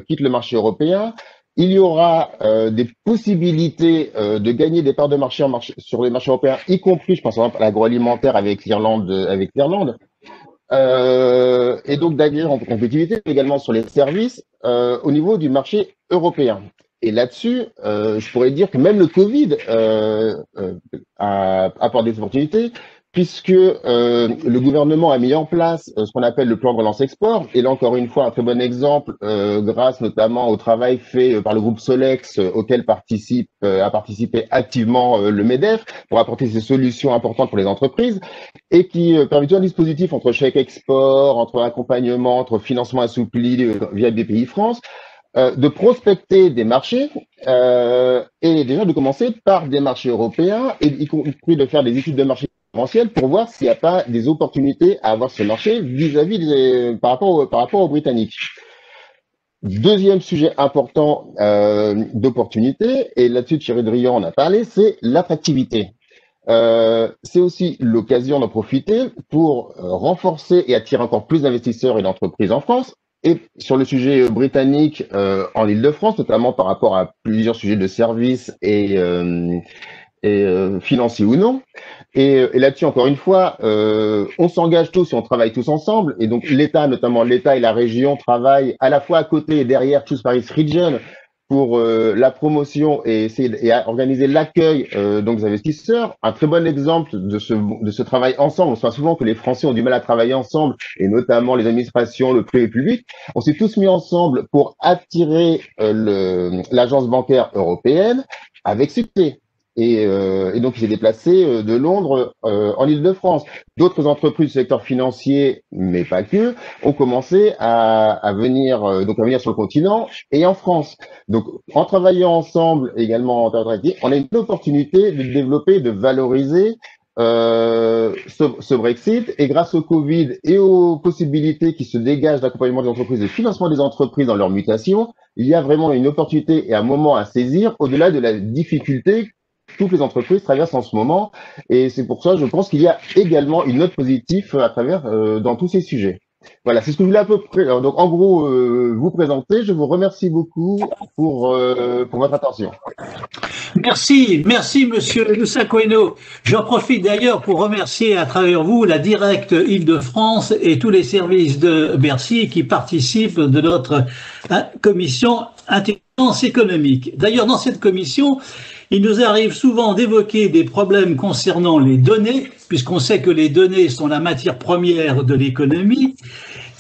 quittent le marché européen, il y aura des possibilités de gagner des parts de marché, sur les marchés européens, y compris, je pense par exemple à l'agroalimentaire avec l'Irlande, et donc d'ailleurs en compétitivité également sur les services au niveau du marché européen. Et là-dessus, je pourrais dire que même le Covid apporte des opportunités, puisque le gouvernement a mis en place ce qu'on appelle le plan de relance export. Et là, encore une fois, un très bon exemple, grâce notamment au travail fait par le groupe Solex, auquel a participé activement le MEDEF, pour apporter ces solutions importantes pour les entreprises, et qui permet un dispositif entre chèque export, entre accompagnement, entre financement assoupli via BPI France, de prospecter des marchés et déjà de commencer par des marchés européens et y compris de faire des études de marché potentielles pour voir s'il n'y a pas des opportunités à avoir ce marché par rapport aux Britanniques. Deuxième sujet important d'opportunité, et là-dessus Thierry Drian en a parlé, c'est l'attractivité. C'est aussi l'occasion d'en profiter pour renforcer et attirer encore plus d'investisseurs et d'entreprises en France. Et sur le sujet britannique en Île-de-France, notamment par rapport à plusieurs sujets de services et financiers ou non. Et là-dessus, encore une fois, on s'engage tous et on travaille tous ensemble. Et donc l'État, notamment l'État et la région, travaillent à la fois à côté et derrière Choose Paris Region pour la promotion et organiser l'accueil donc des investisseurs. Un très bon exemple de ce travail ensemble. On sait souvent que les Français ont du mal à travailler ensemble, et notamment les administrations, le privé et le public. On s'est tous mis ensemble pour attirer l'agence bancaire européenne avec succès. Et donc, il s'est déplacé de Londres en Île-de-France. D'autres entreprises du secteur financier, mais pas que, ont commencé à venir sur le continent et en France. Donc, en travaillant ensemble également, on a une opportunité de développer, de valoriser ce Brexit. Et grâce au Covid et aux possibilités qui se dégagent d'accompagnement des entreprises, de financement des entreprises dans leur mutation, il y a vraiment une opportunité et un moment à saisir au-delà de la difficulté toutes les entreprises traversent en ce moment, et c'est pour ça, je pense qu'il y a également une note positive à travers dans tous ces sujets. Voilà, c'est ce que je voulais à peu près, donc en gros, vous présenter. Je vous remercie beaucoup pour votre attention. Merci, monsieur Lussac-Oueno. J'en profite d'ailleurs pour remercier à travers vous la Directe Île-de-France et tous les services de Bercy qui participent de notre commission intelligence économique. D'ailleurs, dans cette commission, il nous arrive souvent d'évoquer des problèmes concernant les données, puisqu'on sait que les données sont la matière première de l'économie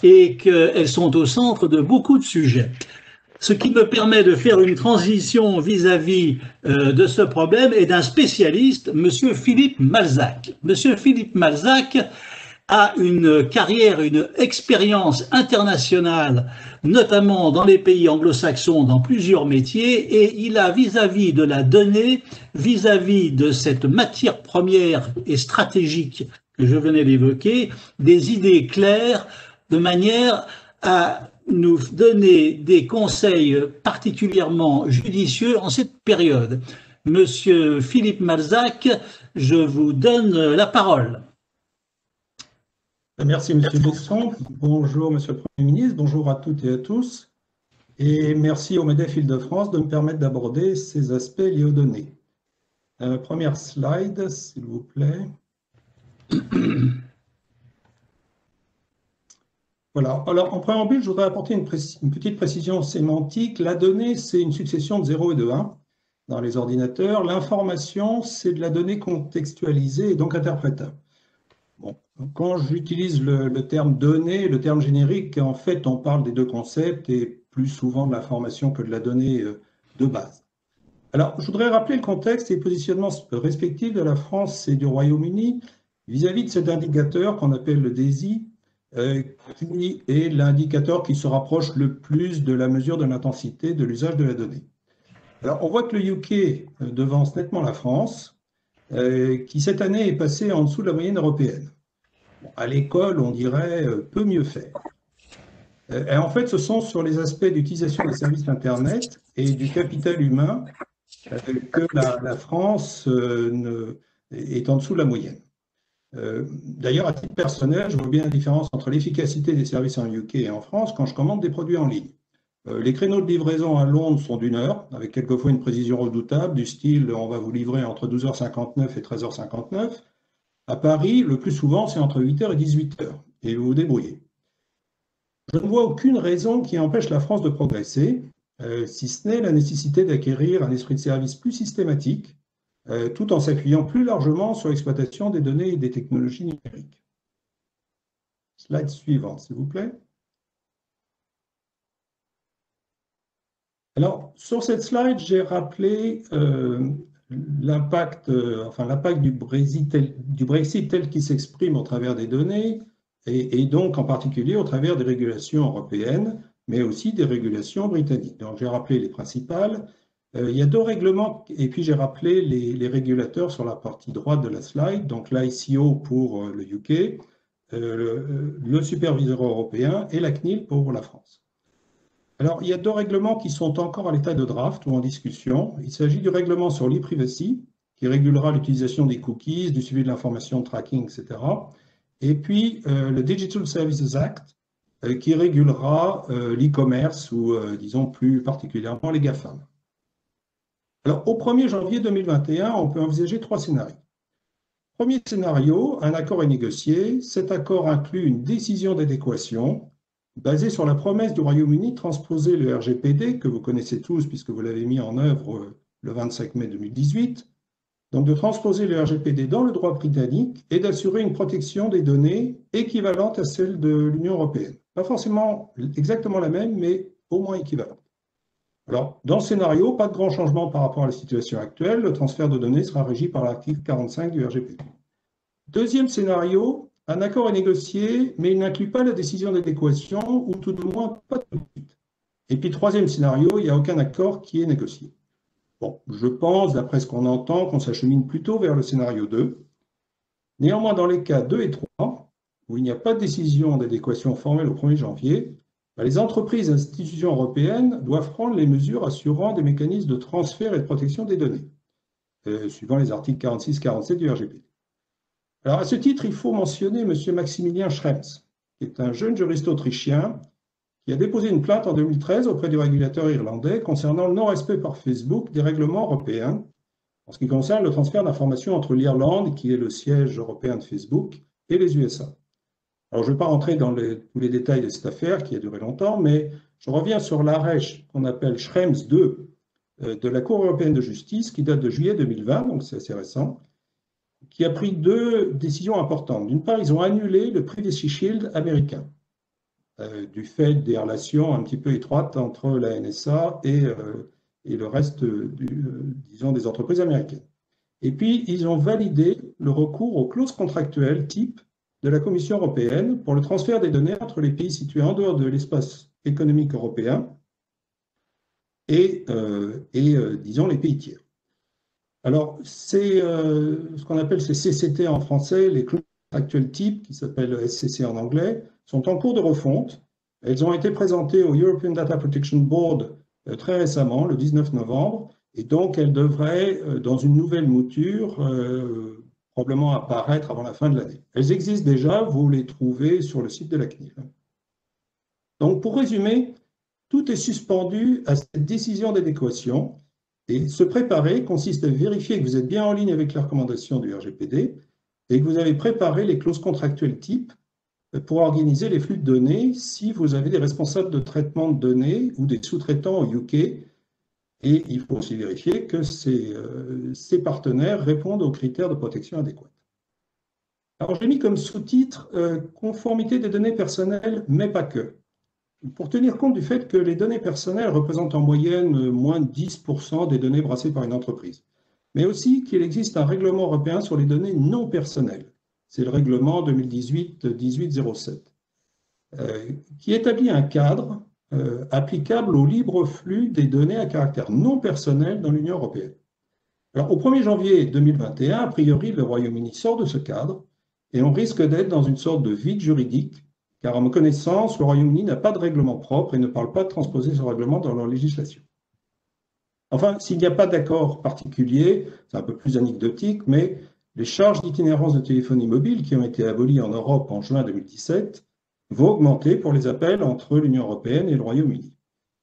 et qu'elles sont au centre de beaucoup de sujets. Ce qui me permet de faire une transition vis-à-vis de ce problème et d'un spécialiste, Monsieur Philippe Malzac. Monsieur Philippe Malzac a une carrière, une expérience internationale, notamment dans les pays anglo-saxons, dans plusieurs métiers, et il a vis-à-vis de la donnée, vis-à-vis de cette matière première et stratégique que je venais d'évoquer, des idées claires de manière à nous donner des conseils particulièrement judicieux en cette période. Monsieur Philippe Malzac, je vous donne la parole. Merci, Monsieur Besson. Bonjour, Monsieur le Premier ministre. Bonjour à toutes et à tous. Et merci au MEDEF Île-de-France de me permettre d'aborder ces aspects liés aux données. Première slide, s'il vous plaît. Voilà. Alors, en préambule, je voudrais apporter une petite précision sémantique. La donnée, c'est une succession de 0 et de 1 dans les ordinateurs. L'information, c'est de la donnée contextualisée et donc interprétable. Bon. Quand j'utilise le terme donnée, le terme générique, en fait, on parle des deux concepts et plus souvent de l'information que de la donnée de base. Alors, je voudrais rappeler le contexte et le positionnement respectif de la France et du Royaume-Uni vis-à-vis de cet indicateur qu'on appelle le DESI, qui est l'indicateur qui se rapproche le plus de la mesure de l'intensité de l'usage de la donnée. Alors, on voit que le UK devance nettement la France, qui cette année est passée en dessous de la moyenne européenne. Bon, à l'école, on dirait peut mieux faire. Et en fait, ce sont sur les aspects d'utilisation des services Internet et du capital humain que la France est en dessous de la moyenne. D'ailleurs, à titre personnel, je vois bien la différence entre l'efficacité des services en UK et en France quand je commande des produits en ligne. Les créneaux de livraison à Londres sont d'1 heure, avec quelquefois une précision redoutable, du style on va vous livrer entre 12h59 et 13h59. À Paris, le plus souvent, c'est entre 8h et 18h, et vous vous débrouillez. Je ne vois aucune raison qui empêche la France de progresser, si ce n'est la nécessité d'acquérir un esprit de service plus systématique, tout en s'appuyant plus largement sur l'exploitation des données et des technologies numériques. Slide suivante, s'il vous plaît. Alors, sur cette slide, j'ai rappelé l'impact du Brexit tel qu'il s'exprime au travers des données, et donc en particulier au travers des régulations européennes, mais aussi des régulations britanniques. Donc, j'ai rappelé les principales. Il y a 2 règlements, et puis j'ai rappelé les régulateurs sur la partie droite de la slide, donc l'ICO pour le UK, le superviseur européen et la CNIL pour la France. Alors, il y a 2 règlements qui sont encore à l'état de draft ou en discussion. Il s'agit du règlement sur l'e-privacy, qui régulera l'utilisation des cookies, du suivi de l'information, tracking, etc. Et puis, le Digital Services Act, qui régulera l'e-commerce ou, disons, plus particulièrement les GAFAM. Alors, au 1er janvier 2021, on peut envisager 3 scénarios. Premier scénario, un accord est négocié. Cet accord inclut une décision d'adéquation basée sur la promesse du Royaume-Uni de transposer le RGPD, que vous connaissez tous puisque vous l'avez mis en œuvre le 25 mai 2018, donc de transposer le RGPD dans le droit britannique et d'assurer une protection des données équivalente à celle de l'Union européenne. Pas forcément exactement la même, mais au moins équivalente. Alors, dans ce scénario, pas de grand changement par rapport à la situation actuelle. Le transfert de données sera régi par l'article 45 du RGPD. Deuxième scénario, un accord est négocié, mais il n'inclut pas la décision d'adéquation, ou tout de moins pas tout de suite. Et puis, troisième scénario, il n'y a aucun accord qui est négocié. Bon, je pense, d'après ce qu'on entend, qu'on s'achemine plutôt vers le scénario 2. Néanmoins, dans les cas 2 et 3, où il n'y a pas de décision d'adéquation formelle au 1er janvier, les entreprises et institutions européennes doivent prendre les mesures assurant des mécanismes de transfert et de protection des données, suivant les articles 46 et 47 du RGPD. Alors, à ce titre, il faut mentionner M. Maximilian Schrems, qui est un jeune juriste autrichien qui a déposé une plainte en 2013 auprès du régulateur irlandais concernant le non-respect par Facebook des règlements européens en ce qui concerne le transfert d'informations entre l'Irlande, qui est le siège européen de Facebook, et les USA. Alors, je ne vais pas rentrer dans tous les détails de cette affaire qui a duré longtemps, mais je reviens sur l'arrêt qu'on appelle Schrems 2 de la Cour européenne de justice qui date de juillet 2020, donc c'est assez récent, qui a pris 2 décisions importantes. D'une part, ils ont annulé le Privacy Shield américain, du fait des relations un petit peu étroites entre la NSA et le reste, disons, des entreprises américaines. Et puis, ils ont validé le recours aux clauses contractuelles type de la Commission européenne pour le transfert des données entre les pays situés en dehors de l'espace économique européen et disons, les pays tiers. Alors, c'est ce qu'on appelle ces CCT en français, les clauses contractuelles type, qui s'appellent SCC en anglais, sont en cours de refonte. Elles ont été présentées au European Data Protection Board très récemment, le 19 novembre, et donc elles devraient, dans une nouvelle mouture, probablement apparaître avant la fin de l'année. Elles existent déjà, vous les trouvez sur le site de la CNIL. Donc, pour résumer, tout est suspendu à cette décision d'adéquation. Et se préparer consiste à vérifier que vous êtes bien en ligne avec les recommandations du RGPD et que vous avez préparé les clauses contractuelles type pour organiser les flux de données si vous avez des responsables de traitement de données ou des sous-traitants au UK. Et il faut aussi vérifier que ces partenaires répondent aux critères de protection adéquats. Alors, j'ai mis comme sous-titre conformité des données personnelles, mais pas que. Pour tenir compte du fait que les données personnelles représentent en moyenne moins de 10% des données brassées par une entreprise, mais aussi qu'il existe un règlement européen sur les données non personnelles. C'est le règlement 2018-1807, qui établit un cadre applicable au libre flux des données à caractère non personnel dans l'Union européenne. Alors, au 1er janvier 2021, a priori, le Royaume-Uni sort de ce cadre et on risque d'être dans une sorte de vide juridique, car à ma connaissance, le Royaume-Uni n'a pas de règlement propre et ne parle pas de transposer ce règlement dans leur législation. Enfin, s'il n'y a pas d'accord particulier, c'est un peu plus anecdotique, mais les charges d'itinérance de téléphonie mobile qui ont été abolies en Europe en juin 2017 vont augmenter pour les appels entre l'Union européenne et le Royaume-Uni.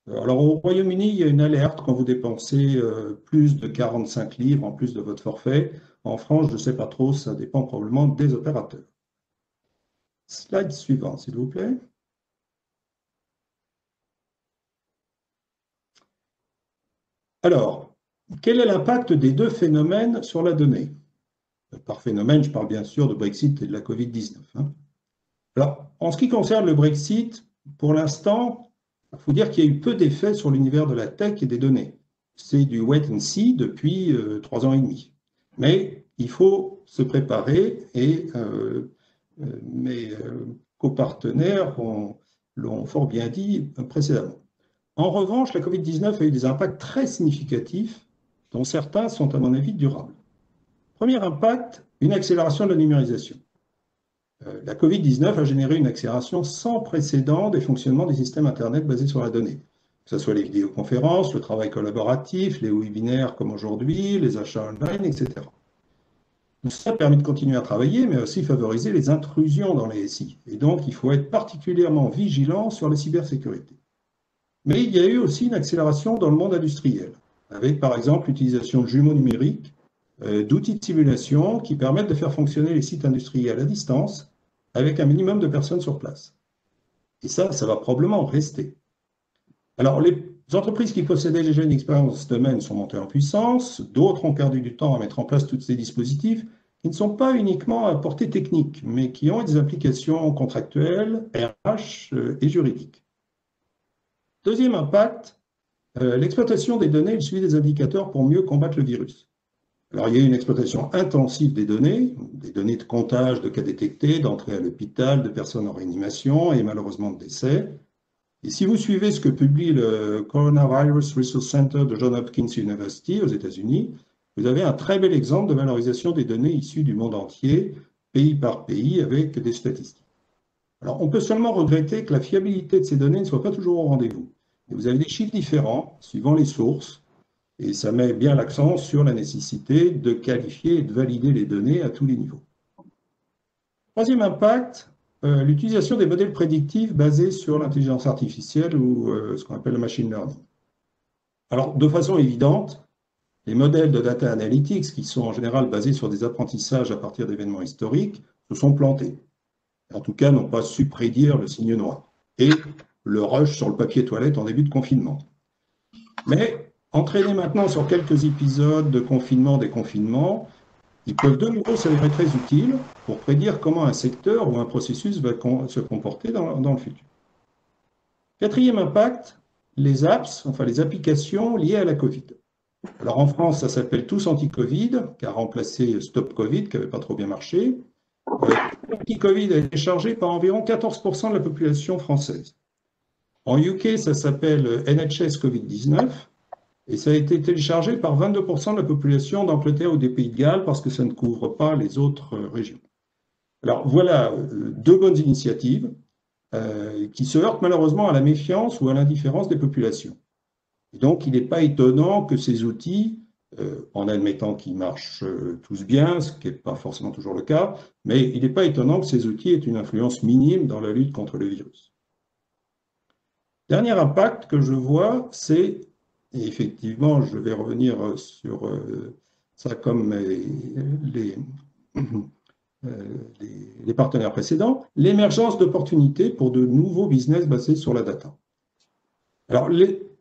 Alors au Royaume-Uni, il y a une alerte quand vous dépensez plus de 45 livres en plus de votre forfait. En France, je ne sais pas trop, ça dépend probablement des opérateurs. Slide suivant, s'il vous plaît. Alors, quel est l'impact des deux phénomènes sur la donnée? Par phénomène, je parle bien sûr de Brexit et de la Covid-19. Alors, en ce qui concerne le Brexit, pour l'instant, il faut dire qu'il y a eu peu d'effets sur l'univers de la tech et des données. C'est du wait and see depuis 3 ans et demi. Mais il faut se préparer et mes copartenaires l'ont fort bien dit précédemment. En revanche, la Covid-19 a eu des impacts très significatifs, dont certains sont, à mon avis, durables. Premier impact, une accélération de la numérisation. La Covid-19 a généré une accélération sans précédent des fonctionnements des systèmes Internet basés sur la donnée, que ce soit les vidéoconférences, le travail collaboratif, les webinaires comme aujourd'hui, les achats online, etc. Tout ça a permis de continuer à travailler, mais aussi favoriser les intrusions dans les SI. Et donc, il faut être particulièrement vigilant sur la cybersécurité. Mais il y a eu aussi une accélération dans le monde industriel, avec par exemple l'utilisation de jumeaux numériques, d'outils de simulation qui permettent de faire fonctionner les sites industriels à distance avec un minimum de personnes sur place. Et ça va probablement rester. Alors, les entreprises qui possédaient déjà une expérience dans ce domaine sont montées en puissance, d'autres ont perdu du temps à mettre en place tous ces dispositifs qui ne sont pas uniquement à portée technique, mais qui ont des implications contractuelles, RH et juridiques. Deuxième impact, l'exploitation des données et le suivi des indicateurs pour mieux combattre le virus. Alors, il y a une exploitation intensive des données de comptage de cas détectés, d'entrée à l'hôpital, de personnes en réanimation et malheureusement de décès. Et si vous suivez ce que publie le Coronavirus Resource Center de Johns Hopkins University aux États-Unis, vous avez un très bel exemple de valorisation des données issues du monde entier, pays par pays, avec des statistiques. Alors, on peut seulement regretter que la fiabilité de ces données ne soit pas toujours au rendez-vous. Et vous avez des chiffres différents suivant les sources, et ça met bien l'accent sur la nécessité de qualifier et de valider les données à tous les niveaux. Troisième impact, l'utilisation des modèles prédictifs basés sur l'intelligence artificielle ou ce qu'on appelle le machine learning. Alors, de façon évidente, les modèles de data analytics, qui sont en général basés sur des apprentissages à partir d'événements historiques, se sont plantés. En tout cas, n'ont pas su prédire le signe noir et le rush sur le papier toilette en début de confinement. Mais entraînés maintenant sur quelques épisodes de confinement, déconfinement, ils peuvent de nouveau s'avérer très utiles pour prédire comment un secteur ou un processus va se comporter dans le futur. Quatrième impact, les apps, enfin les applications liées à la Covid. Alors en France, ça s'appelle Tous Anti-Covid, qui a remplacé Stop Covid, qui n'avait pas trop bien marché. Anti-Covid a été chargé par environ 14% de la population française. En UK, ça s'appelle NHS Covid-19. Et ça a été téléchargé par 22% de la population d'Angleterre ou des Pays de Galles parce que ça ne couvre pas les autres régions. Alors voilà deux bonnes initiatives qui se heurtent malheureusement à la méfiance ou à l'indifférence des populations. Et donc il n'est pas étonnant que ces outils, en admettant qu'ils marchent tous bien, ce qui n'est pas forcément toujours le cas, mais il n'est pas étonnant que ces outils aient une influence minime dans la lutte contre le virus. Dernier impact que je vois, c'est et effectivement, je vais revenir sur ça comme les partenaires précédents, l'émergence d'opportunités pour de nouveaux business basés sur la data. Alors,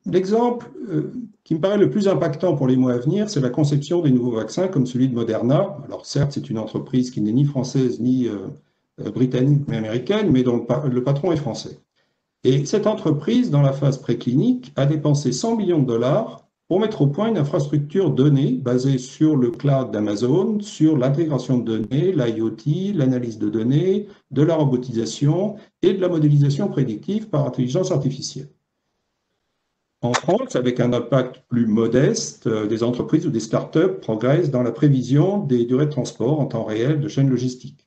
l'exemple qui me paraît le plus impactant pour les mois à venir, c'est la conception des nouveaux vaccins comme celui de Moderna. Alors, certes, c'est une entreprise qui n'est ni française ni britannique mais américaine, mais dont le patron est français. Et cette entreprise, dans la phase préclinique, a dépensé 100 millions de dollars pour mettre au point une infrastructure donnée basée sur le cloud d'Amazon, sur l'intégration de données, l'IoT, l'analyse de données, de la robotisation et de la modélisation prédictive par intelligence artificielle. En France, avec un impact plus modeste, des entreprises ou des startups progressent dans la prévision des durées de transport en temps réel de chaînes logistiques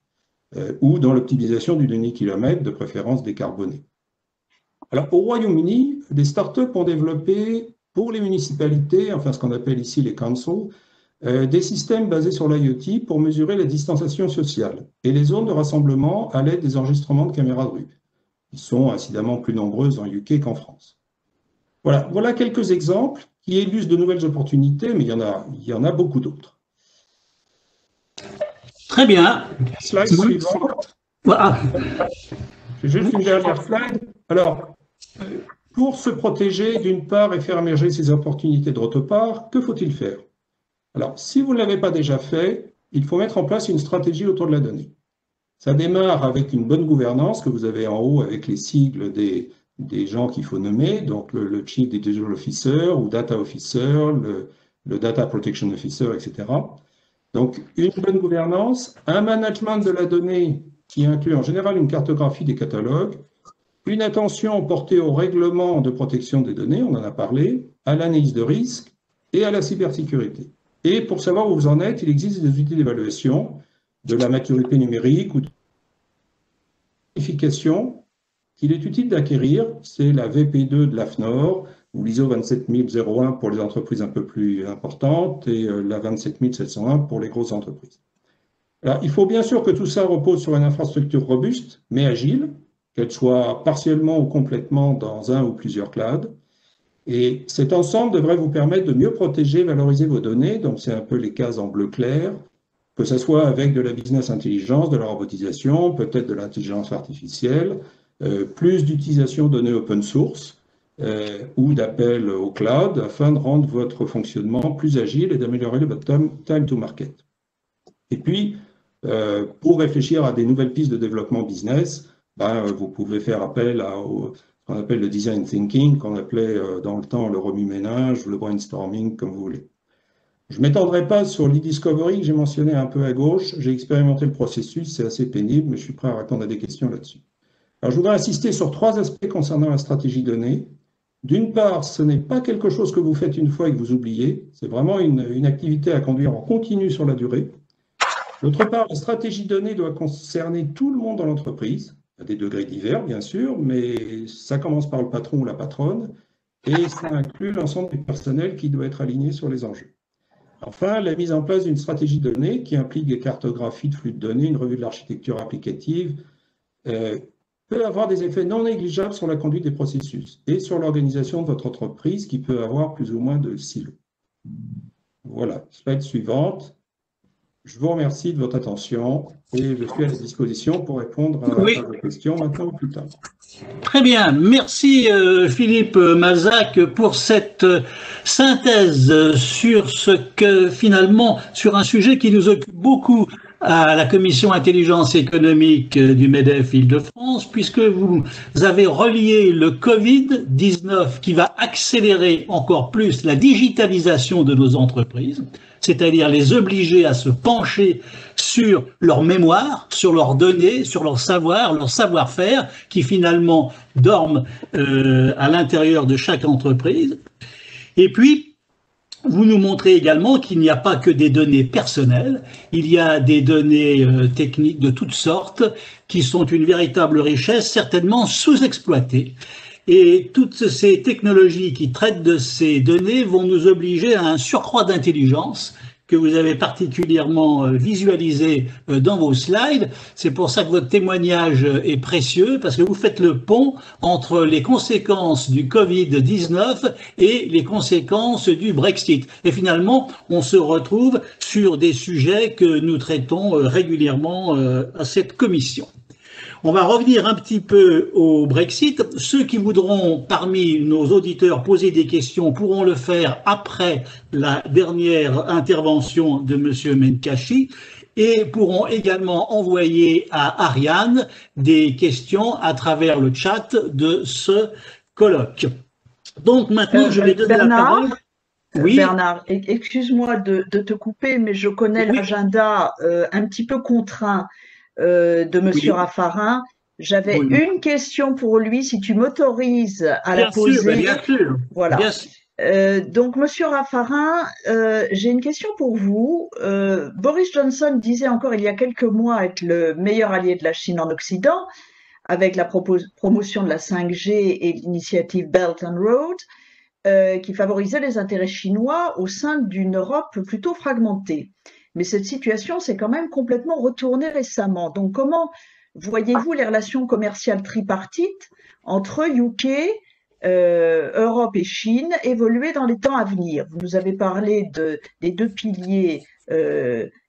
ou dans l'optimisation du demi-kilomètre, de préférence décarboné. Alors, au Royaume-Uni, des startups ont développé pour les municipalités, enfin ce qu'on appelle ici les councils, des systèmes basés sur l'IoT pour mesurer la distanciation sociale et les zones de rassemblement à l'aide des enregistrements de caméras de rue, qui sont incidemment plus nombreuses en UK qu'en France. Voilà quelques exemples qui illustrent de nouvelles opportunités, mais il y en a beaucoup d'autres. Très bien. Slide suivante. Voilà. J'ai juste une dernière slide. Alors, pour se protéger d'une part et faire émerger ces opportunités d'autre part, que faut-il faire? Alors, si vous ne l'avez pas déjà fait, il faut mettre en place une stratégie autour de la donnée. Ça démarre avec une bonne gouvernance que vous avez en haut avec les sigles des gens qu'il faut nommer, donc le Chief Digital Officer ou Data Officer, le Data Protection Officer, etc. Donc, une bonne gouvernance, un management de la donnée qui inclut en général une cartographie des catalogues, une attention portée au règlement de protection des données, on en a parlé, à l'analyse de risque et à la cybersécurité. Et pour savoir où vous en êtes, il existe des outils d'évaluation de la maturité numérique ou de vérification qu'il est utile d'acquérir. C'est la VP2 de l'AFNOR ou l'ISO 27001 pour les entreprises un peu plus importantes et la 27701 pour les grosses entreprises. Alors, il faut bien sûr que tout ça repose sur une infrastructure robuste, mais agile, qu'elle soit partiellement ou complètement dans un ou plusieurs clouds. Et cet ensemble devrait vous permettre de mieux protéger et valoriser vos données, donc c'est un peu les cases en bleu clair, que ce soit avec de la business intelligence, de la robotisation, peut-être de l'intelligence artificielle, plus d'utilisation de données open source ou d'appel au cloud afin de rendre votre fonctionnement plus agile et d'améliorer votre time to market. Et puis, pour réfléchir à des nouvelles pistes de développement business, vous pouvez faire appel à ce qu'on appelle le design thinking, qu'on appelait dans le temps le remue-ménage ou le brainstorming, comme vous voulez. Je ne m'étendrai pas sur l'e-discovery que j'ai mentionné un peu à gauche. J'ai expérimenté le processus, c'est assez pénible, mais je suis prêt à répondre à des questions là-dessus. Alors, je voudrais insister sur 3 aspects concernant la stratégie donnée. D'une part, ce n'est pas quelque chose que vous faites une fois et que vous oubliez. C'est vraiment une activité à conduire en continu sur la durée. D'autre part, la stratégie donnée doit concerner tout le monde dans l'entreprise, à des degrés divers, bien sûr, mais ça commence par le patron ou la patronne, et ça inclut l'ensemble du personnel qui doit être aligné sur les enjeux. Enfin, la mise en place d'une stratégie donnée qui implique des cartographies de flux de données, une revue de l'architecture applicative, peut avoir des effets non négligeables sur la conduite des processus et sur l'organisation de votre entreprise qui peut avoir plus ou moins de silos. Voilà, slide suivante. Je vous remercie de votre attention et je suis à la disposition pour répondre à vos questions maintenant ou plus tard. Très bien, merci Philippe Malzac pour cette synthèse sur ce que finalement, sur un sujet qui nous occupe beaucoup à la Commission Intelligence économique du MEDEF Île-de-France, puisque vous avez relié le Covid-19 qui va accélérer encore plus la digitalisation de nos entreprises, c'est-à-dire les obliger à se pencher sur leur mémoire, sur leurs données, sur leur savoir, leur savoir-faire, qui finalement dorment à l'intérieur de chaque entreprise. Et puis, vous nous montrez également qu'il n'y a pas que des données personnelles, il y a des données techniques de toutes sortes qui sont une véritable richesse, certainement sous-exploitée. Et toutes ces technologies qui traitent de ces données vont nous obliger à un surcroît d'intelligence que vous avez particulièrement visualisé dans vos slides. C'est pour ça que votre témoignage est précieux, parce que vous faites le pont entre les conséquences du Covid-19 et les conséquences du Brexit. Et finalement, on se retrouve sur des sujets que nous traitons régulièrement à cette commission. On va revenir un petit peu au Brexit. Ceux qui voudront, parmi nos auditeurs, poser des questions pourront le faire après la dernière intervention de M. Menkachi et pourront également envoyer à Ariane des questions à travers le chat de ce colloque. Donc maintenant, je vais donner la parole. Oui. Bernard, excuse-moi de te couper, mais je connais l'agenda un petit peu contraint de Monsieur Raffarin J'avais Oui. une question pour lui, si tu m'autorises à la Bien sûr, poser. bien sûr. Voilà. Bien sûr. Donc, Monsieur Raffarin, j'ai une question pour vous. Boris Johnson disait encore il y a quelques mois être le meilleur allié de la Chine en Occident, avec la promotion de la 5G et l'initiative Belt and Road, qui favorisait les intérêts chinois au sein d'une Europe plutôt fragmentée. Mais cette situation s'est quand même complètement retournée récemment. Donc, comment voyez-vous les relations commerciales tripartites entre UK, Europe et Chine évoluer dans les temps à venir? Vous nous avez parlé des deux piliers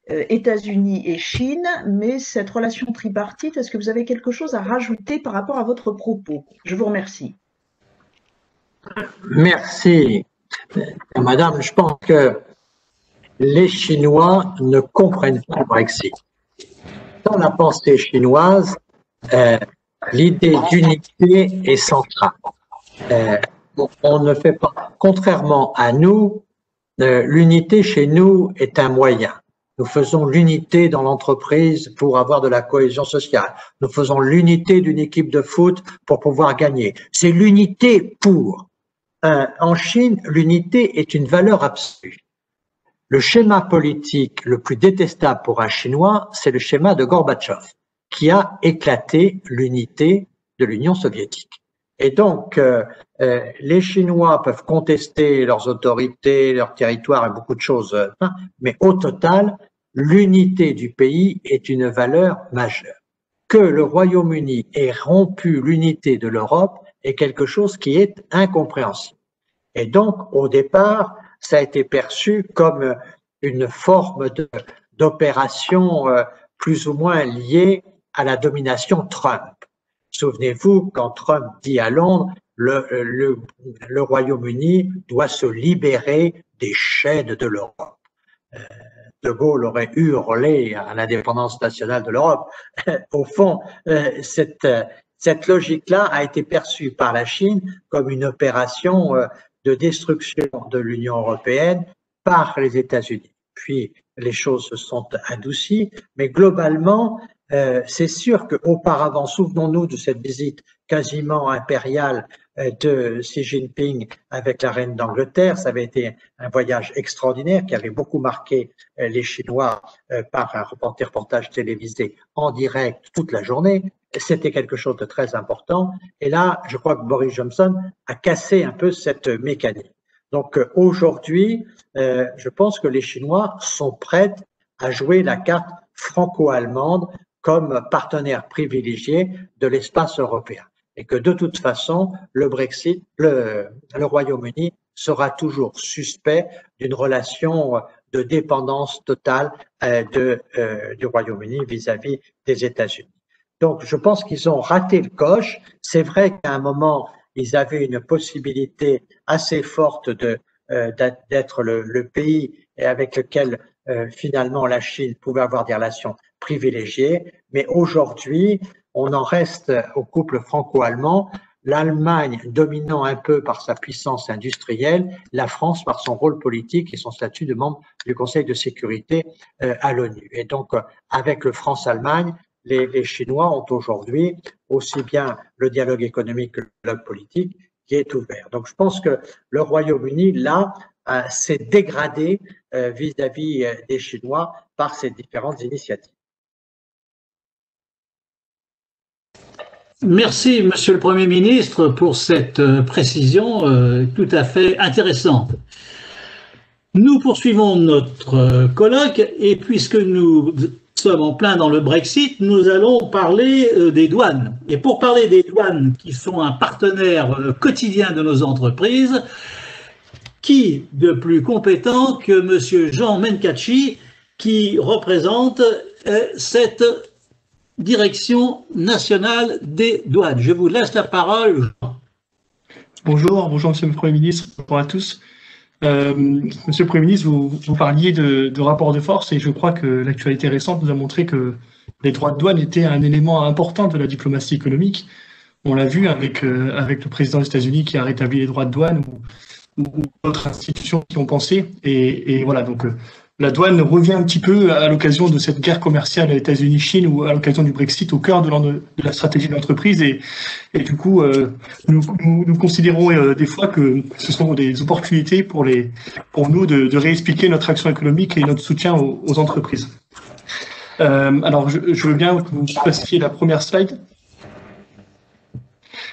États-Unis et Chine, mais cette relation tripartite, est-ce que vous avez quelque chose à rajouter par rapport à votre propos? Je vous remercie. Merci, madame. Je pense que les Chinois ne comprennent pas le Brexit. Dans la pensée chinoise, l'idée d'unité est centrale. On ne fait pas, contrairement à nous, l'unité chez nous est un moyen. Nous faisons l'unité dans l'entreprise pour avoir de la cohésion sociale. Nous faisons l'unité d'une équipe de foot pour pouvoir gagner. C'est l'unité pour. En Chine, l'unité est une valeur absolue. Le schéma politique le plus détestable pour un Chinois, c'est le schéma de Gorbatchev, qui a éclaté l'unité de l'Union soviétique. Et donc, les Chinois peuvent contester leurs autorités, leur territoire et beaucoup de choses, mais au total, l'unité du pays est une valeur majeure. Que le Royaume-Uni ait rompu l'unité de l'Europe est quelque chose qui est incompréhensible. Et donc, au départ, ça a été perçu comme une forme d'opération plus ou moins liée à la domination Trump. Souvenez-vous, quand Trump dit à Londres, le Royaume-Uni doit se libérer des chaînes de l'Europe. De Gaulle aurait hurlé à l'indépendance nationale de l'Europe. Au fond, cette logique-là a été perçue par la Chine comme une opération de destruction de l'Union européenne par les États-Unis. Puis les choses se sont adoucies, mais globalement, c'est sûr qu'auparavant, souvenons-nous de cette visite quasiment impériale de Xi Jinping avec la reine d'Angleterre. Ça avait été un voyage extraordinaire qui avait beaucoup marqué les Chinois par un reportage télévisé en direct toute la journée. C'était quelque chose de très important. Et là, je crois que Boris Johnson a cassé un peu cette mécanique. Donc aujourd'hui, je pense que les Chinois sont prêts à jouer la carte franco-allemande comme partenaire privilégié de l'espace européen. Et que de toute façon, le Brexit, le Royaume-Uni sera toujours suspect d'une relation de dépendance totale du Royaume-Uni vis-à-vis des États-Unis. Donc, je pense qu'ils ont raté le coche. C'est vrai qu'à un moment, ils avaient une possibilité assez forte d'être le pays avec lequel finalement la Chine pouvait avoir des relations privilégiées. Mais aujourd'hui, on en reste au couple franco-allemand, l'Allemagne dominant un peu par sa puissance industrielle, la France par son rôle politique et son statut de membre du Conseil de sécurité à l'ONU. Et donc, avec le France-Allemagne, les Chinois ont aujourd'hui aussi bien le dialogue économique que le dialogue politique qui est ouvert. Donc, je pense que le Royaume-Uni, là, s'est dégradé vis-à-vis des Chinois par ces différentes initiatives. Merci, Monsieur le Premier ministre, pour cette précision tout à fait intéressante. Nous poursuivons notre colloque et puisque nous sommes en plein dans le Brexit, nous allons parler des douanes. Et pour parler des douanes qui sont un partenaire quotidien de nos entreprises, qui de plus compétent que Monsieur Jean Menkachi qui représente cette Direction nationale des douanes. Je vous laisse la parole. Bonjour Monsieur le Premier ministre, bonjour à tous. Monsieur le Premier ministre, vous parliez de rapport de force et je crois que l'actualité récente nous a montré que les droits de douane étaient un élément important de la diplomatie économique. On l'a vu avec le président des États-Unis qui a rétabli les droits de douane ou d'autres institutions qui ont pensé. Et voilà, donc la douane revient un petit peu à l'occasion de cette guerre commerciale États-Unis-Chine ou à l'occasion du Brexit au cœur de la stratégie de l'entreprise. Et du coup, nous considérons des fois que ce sont des opportunités pour nous de réexpliquer notre action économique et notre soutien aux entreprises. Alors, je veux bien que vous passiez la première slide.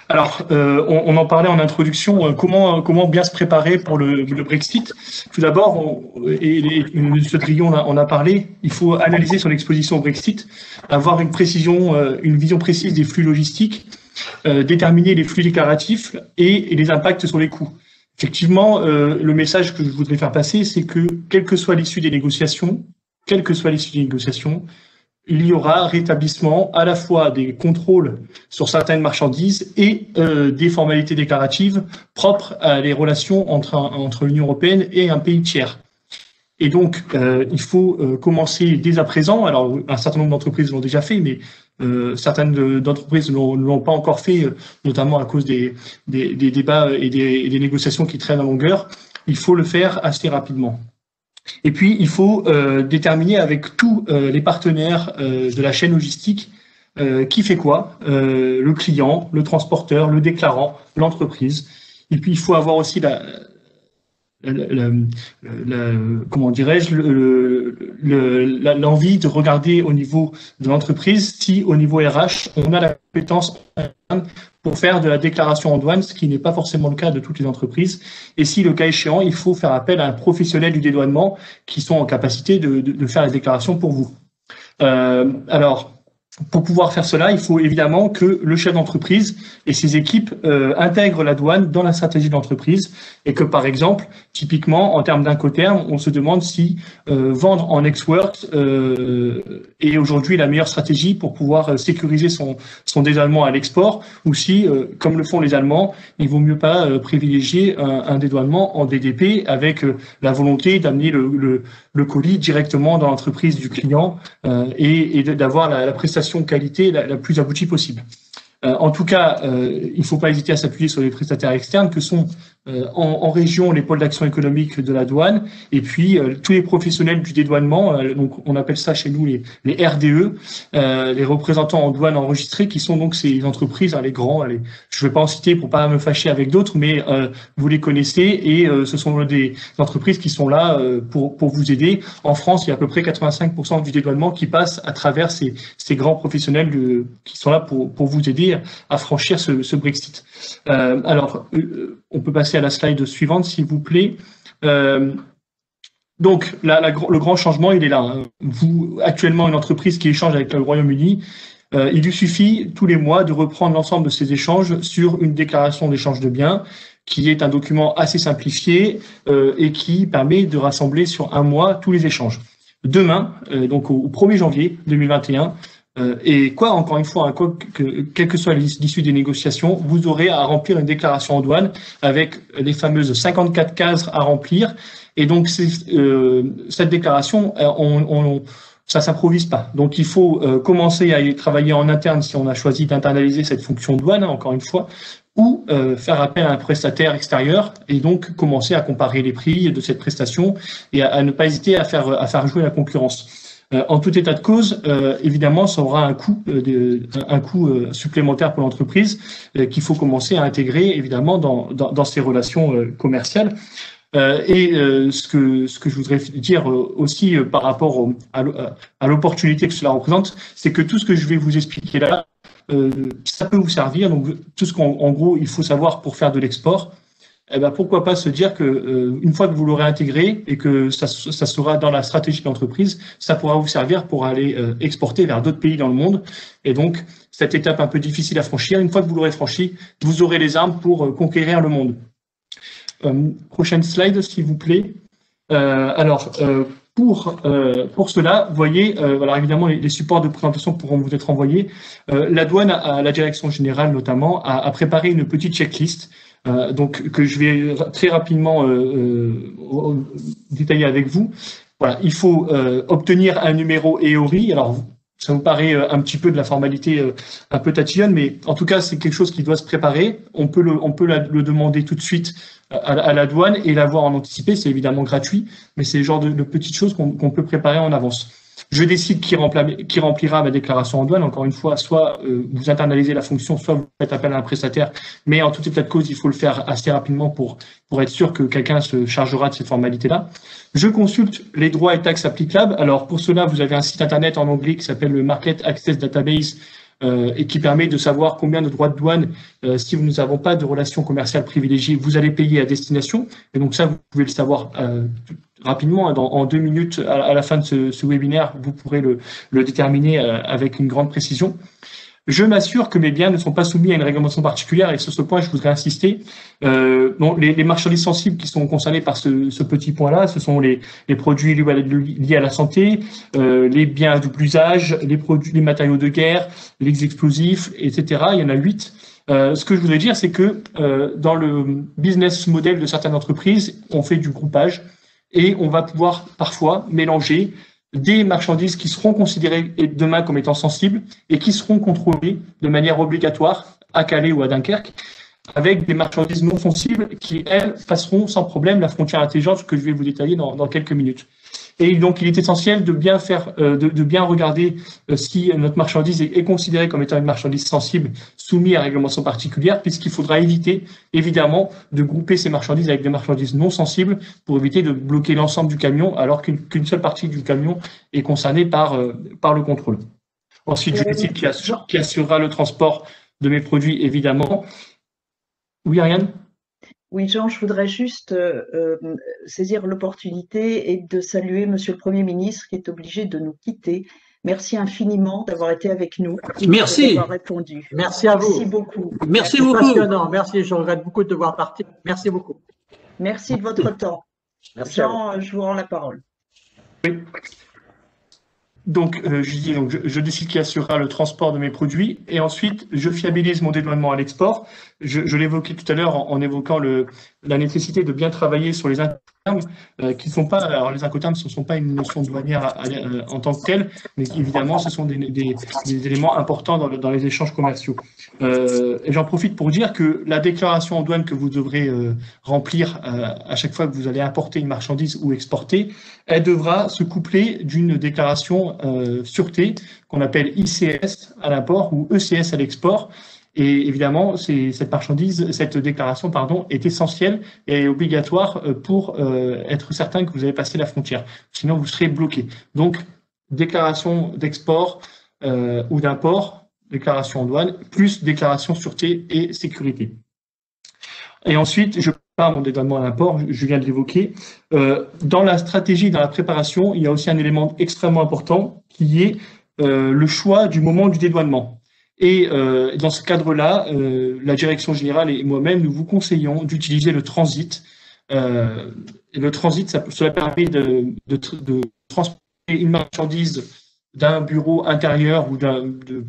Alors, on en parlait en introduction, comment bien se préparer pour le Brexit. Tout d'abord, et M. Drillon en a parlé, il faut analyser son exposition au Brexit, avoir une vision précise des flux logistiques, déterminer les flux déclaratifs et les impacts sur les coûts. Effectivement, le message que je voudrais faire passer, c'est que quelle que soit l'issue des négociations, il y aura rétablissement à la fois des contrôles sur certaines marchandises et des formalités déclaratives propres à les relations entre l'Union européenne et un pays tiers. Et donc, il faut commencer dès à présent. Alors, un certain nombre d'entreprises l'ont déjà fait, mais certaines d'entreprises ne l'ont pas encore fait, notamment à cause des débats et des négociations qui traînent en longueur. Il faut le faire assez rapidement. Et puis, il faut déterminer avec tous les partenaires de la chaîne logistique qui fait quoi, le client, le transporteur, le déclarant, l'entreprise. Et puis, il faut avoir aussi comment dirais-je, l'envie de regarder au niveau de l'entreprise si au niveau RH, on a la compétence pour faire de la déclaration en douane, ce qui n'est pas forcément le cas de toutes les entreprises. Et si, le cas échéant, il faut faire appel à un professionnel du dédouanement qui sont en capacité de faire la déclaration pour vous. Alors, pour pouvoir faire cela, il faut évidemment que le chef d'entreprise et ses équipes intègrent la douane dans la stratégie de l'entreprise et que, par exemple, typiquement, en termes d'incoterms, on se demande si vendre en ex-works est aujourd'hui la meilleure stratégie pour pouvoir sécuriser son dédouanement à l'export ou si, comme le font les Allemands, il vaut mieux pas privilégier un dédouanement en DDP avec la volonté d'amener le colis directement dans l'entreprise du client et d'avoir la prestation qualité la plus aboutie possible. En tout cas, il ne faut pas hésiter à s'appuyer sur les prestataires externes que sont en région les pôles d'action économique de la douane et puis tous les professionnels du dédouanement, donc on appelle ça chez nous les RDE, les représentants en douane enregistrés qui sont donc ces entreprises, les grands, je ne vais pas en citer pour pas me fâcher avec d'autres, mais vous les connaissez et ce sont des entreprises qui sont là pour vous aider. En France, il y a à peu près 85% du dédouanement qui passe à travers ces grands professionnels qui sont là pour vous aider à franchir ce Brexit. Alors, on peut passer à la slide suivante, s'il vous plaît. Donc, le grand changement, il est là. Vous, actuellement, une entreprise qui échange avec le Royaume-Uni, il lui suffit tous les mois de reprendre l'ensemble de ces échanges sur une déclaration d'échange de biens, qui est un document assez simplifié et qui permet de rassembler sur un mois tous les échanges. Demain, donc au 1er janvier 2021, et encore une fois, quelle que soit l'issue des négociations, vous aurez à remplir une déclaration en douane avec les fameuses 54 cases à remplir. Et donc, cette déclaration, ça s'improvise pas. Donc, il faut commencer à y travailler en interne si on a choisi d'internaliser cette fonction douane, encore une fois, ou faire appel à un prestataire extérieur et donc commencer à comparer les prix de cette prestation et à ne pas hésiter à faire jouer la concurrence. En tout état de cause, évidemment, ça aura un coût supplémentaire pour l'entreprise qu'il faut commencer à intégrer évidemment dans ses relations commerciales. Ce que je voudrais dire aussi par rapport à l'opportunité que cela représente, c'est que tout ce que je vais vous expliquer là, ça peut vous servir. Donc tout ce qu'en gros il faut savoir pour faire de l'export. Eh ben, pourquoi pas se dire que une fois que vous l'aurez intégré et que ça sera dans la stratégie de l'entreprise, ça pourra vous servir pour aller exporter vers d'autres pays dans le monde. Et donc, cette étape un peu difficile à franchir, une fois que vous l'aurez franchi, vous aurez les armes pour conquérir le monde. Prochaine slide, s'il vous plaît. Pour cela, vous voyez, alors évidemment, les supports de présentation pourront vous être envoyés. La douane, à la direction générale notamment, a préparé une petite checklist donc que je vais très rapidement détailler avec vous. Voilà, il faut obtenir un numéro EORI. Alors, ça vous paraît un petit peu de la formalité un peu tatillonne, mais en tout cas, c'est quelque chose qui doit se préparer. On peut le demander tout de suite à la douane et l'avoir en anticipé. C'est évidemment gratuit, mais c'est le genre de petites choses qu'on peut préparer en avance. Je décide qui remplira ma déclaration en douane. Encore une fois, soit vous internalisez la fonction, soit vous faites appel à un prestataire. Mais en tout état de cause, il faut le faire assez rapidement pour être sûr que quelqu'un se chargera de ces formalités-là. Je consulte les droits et taxes applicables. Alors pour cela, vous avez un site internet en anglais qui s'appelle le Market Access Database et qui permet de savoir combien de droits de douane, si vous n'avez pas de relations commerciales privilégiées, vous allez payer à destination. Et donc ça, vous pouvez le savoir rapidement, en 2 minutes à la fin de ce webinaire, vous pourrez le déterminer avec une grande précision. Je m'assure que mes biens ne sont pas soumis à une réglementation particulière et sur ce point, je voudrais insister. Les marchandises sensibles qui sont concernées par ce petit point-là, ce sont les produits liés à la santé, les biens à double usage, les matériaux de guerre, les explosifs, etc. Il y en a 8. Ce que je voudrais dire, c'est que dans le business model de certaines entreprises, on fait du groupage et on va pouvoir parfois mélanger des marchandises qui seront considérées demain comme étant sensibles et qui seront contrôlées de manière obligatoire à Calais ou à Dunkerque, avec des marchandises non sensibles qui, elles, passeront sans problème la frontière intelligente que je vais vous détailler dans quelques minutes. Et donc, il est essentiel de bien regarder si notre marchandise est considérée comme étant une marchandise sensible soumise à réglementation particulière, puisqu'il faudra éviter, évidemment, de grouper ces marchandises avec des marchandises non sensibles pour éviter de bloquer l'ensemble du camion, alors qu'une seule partie du camion est concernée par le contrôle. Ensuite, je décide qui assurera le transport de mes produits, évidemment. Oui, Ariane ? Oui, Jean, je voudrais juste saisir l'opportunité et de saluer Monsieur le Premier ministre qui est obligé de nous quitter. Merci infiniment d'avoir été avec nous. Merci. D'avoir répondu. Merci à vous. Merci beaucoup. Merci beaucoup. Passionnant. Merci. Je regrette beaucoup de devoir partir. Merci beaucoup. Merci de votre temps. Merci Jean, je vous rends la parole. Oui. Donc, je décide qui assurera le transport de mes produits et ensuite, je fiabilise mon dédouanement à l'export. Je l'évoquais tout à l'heure en évoquant la nécessité de bien travailler sur les incoterms qui ne sont pas, alors les incoterms ce ne sont pas une notion douanière en tant que telle, mais évidemment, ce sont des éléments importants dans les échanges commerciaux. Et j'en profite pour dire que la déclaration en douane que vous devrez remplir à chaque fois que vous allez importer une marchandise ou exporter, elle devra se coupler d'une déclaration sûreté qu'on appelle ICS à l'import ou ECS à l'export. Et évidemment, cette déclaration, est essentielle et obligatoire pour être certain que vous avez passé la frontière. Sinon, vous serez bloqué. Donc, déclaration d'export ou d'import, déclaration en douane, plus déclaration sûreté et sécurité. Et ensuite, je pars mon dédouanement à l'import, je viens de l'évoquer. Dans la stratégie, dans la préparation, il y a aussi un élément extrêmement important qui est le choix du moment du dédouanement. Et dans ce cadre-là, la direction générale et moi-même, nous vous conseillons d'utiliser le transit. Et le transit, cela permet de transporter une marchandise d'un bureau intérieur ou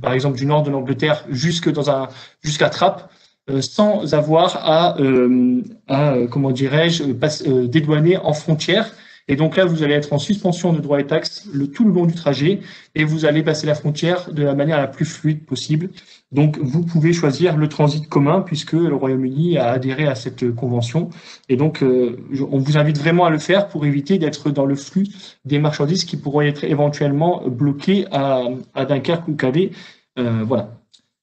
par exemple du nord de l'Angleterre jusqu'à Trappes, sans avoir à dédouaner en frontière. Et donc là, vous allez être en suspension de droits et taxes tout le long du trajet et vous allez passer la frontière de la manière la plus fluide possible. Donc, vous pouvez choisir le transit commun puisque le Royaume-Uni a adhéré à cette convention. Et donc, on vous invite vraiment à le faire pour éviter d'être dans le flux des marchandises qui pourraient être éventuellement bloquées à Dunkerque ou Calais. Voilà.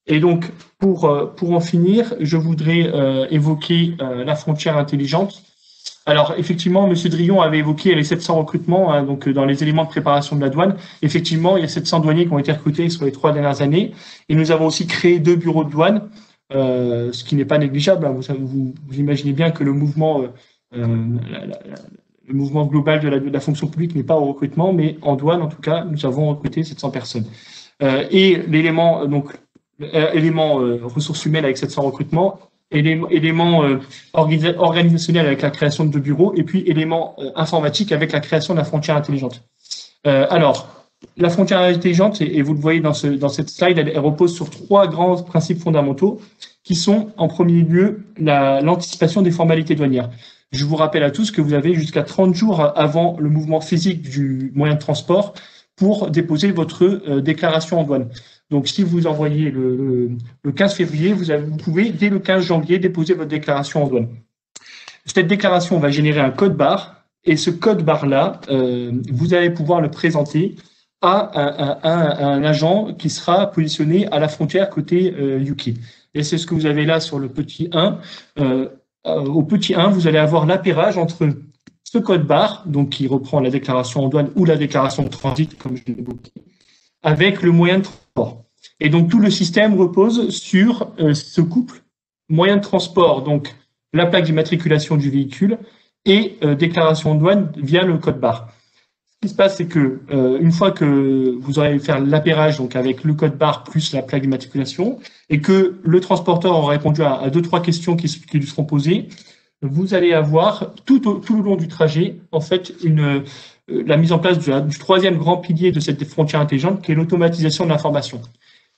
Et donc, pour en finir, je voudrais évoquer la frontière intelligente. Alors, effectivement, M. Drillon avait évoqué les 700 recrutements donc dans les éléments de préparation de la douane. Effectivement, il y a 700 douaniers qui ont été recrutés sur les 3 dernières années. Et nous avons aussi créé 2 bureaux de douane, ce qui n'est pas négligeable. Vous imaginez bien que le mouvement global de la fonction publique n'est pas au recrutement, mais en douane, en tout cas, nous avons recruté 700 personnes. Et l'élément ressources humaines avec 700 recrutements, éléments organisationnels avec la création de 2 bureaux, et puis éléments informatiques avec la création de la frontière intelligente. Alors, la frontière intelligente, et vous le voyez dans cette slide, elle repose sur 3 grands principes fondamentaux qui sont, en premier lieu, l'anticipation des formalités douanières. Je vous rappelle à tous que vous avez jusqu'à 30 jours avant le mouvement physique du moyen de transport pour déposer votre déclaration en douane. Donc, si vous envoyez le 15 février, vous pouvez, dès le 15 janvier, déposer votre déclaration en douane. Cette déclaration va générer un code barre, et ce code barre-là, vous allez pouvoir le présenter à un agent qui sera positionné à la frontière côté UK. Et c'est ce que vous avez là sur le petit 1. Au petit 1, vous allez avoir l'appairage entre ce code barre, donc qui reprend la déclaration en douane ou la déclaration de transit, comme je l'ai évoqué, avec le moyen de transport. Et donc, tout le système repose sur ce couple moyen de transport, donc la plaque d'immatriculation du véhicule et déclaration en douane via le code barre. Ce qui se passe, c'est que une fois que vous aurez fait l'appairage, donc avec le code barre plus la plaque d'immatriculation, et que le transporteur aura répondu à 2-3 questions qui lui seront posées, vous allez avoir tout le long du trajet, en fait, la mise en place du troisième grand pilier de cette frontière intelligente, qui est l'automatisation de l'information.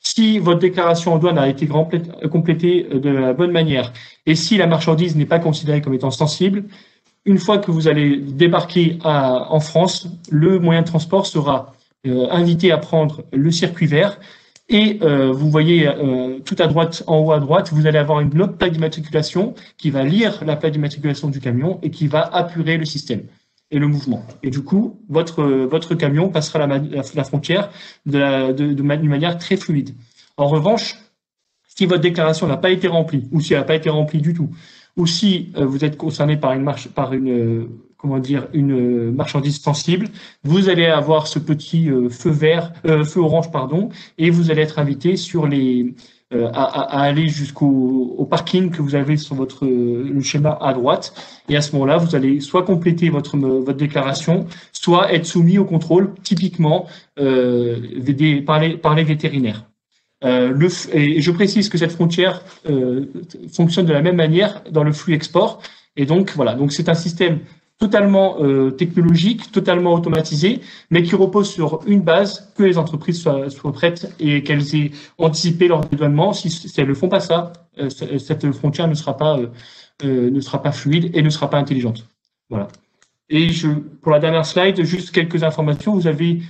Si votre déclaration en douane a été complétée de la bonne manière, et si la marchandise n'est pas considérée comme étant sensible, une fois que vous allez débarquer en France, le moyen de transport sera invité à prendre le circuit vert. Et vous voyez tout à droite, en haut à droite, vous allez avoir une autre plaque d'immatriculation qui va lire la plaque d'immatriculation du camion et qui va apurer le système et le mouvement. Et du coup, votre camion passera la frontière d'une manière très fluide. En revanche, si votre déclaration n'a pas été remplie, ou si elle n'a pas été remplie du tout, ou si vous êtes concerné par une marchandise sensible, vous allez avoir ce petit feu orange, et vous allez être invité à aller jusqu'au parking que vous avez sur le schéma à droite. Et à ce moment-là, vous allez soit compléter votre déclaration, soit être soumis au contrôle, typiquement par les vétérinaires. Et je précise que cette frontière fonctionne de la même manière dans le flux export. Et donc, voilà. Donc, c'est un système totalement technologique, totalement automatisé, mais qui repose sur une base, que les entreprises soient prêtes et qu'elles aient anticipé leur dédouanement. Si elles ne font pas ça, cette frontière ne sera pas fluide et ne sera pas intelligente. Voilà. Et pour la dernière slide, juste quelques informations. Vous avez,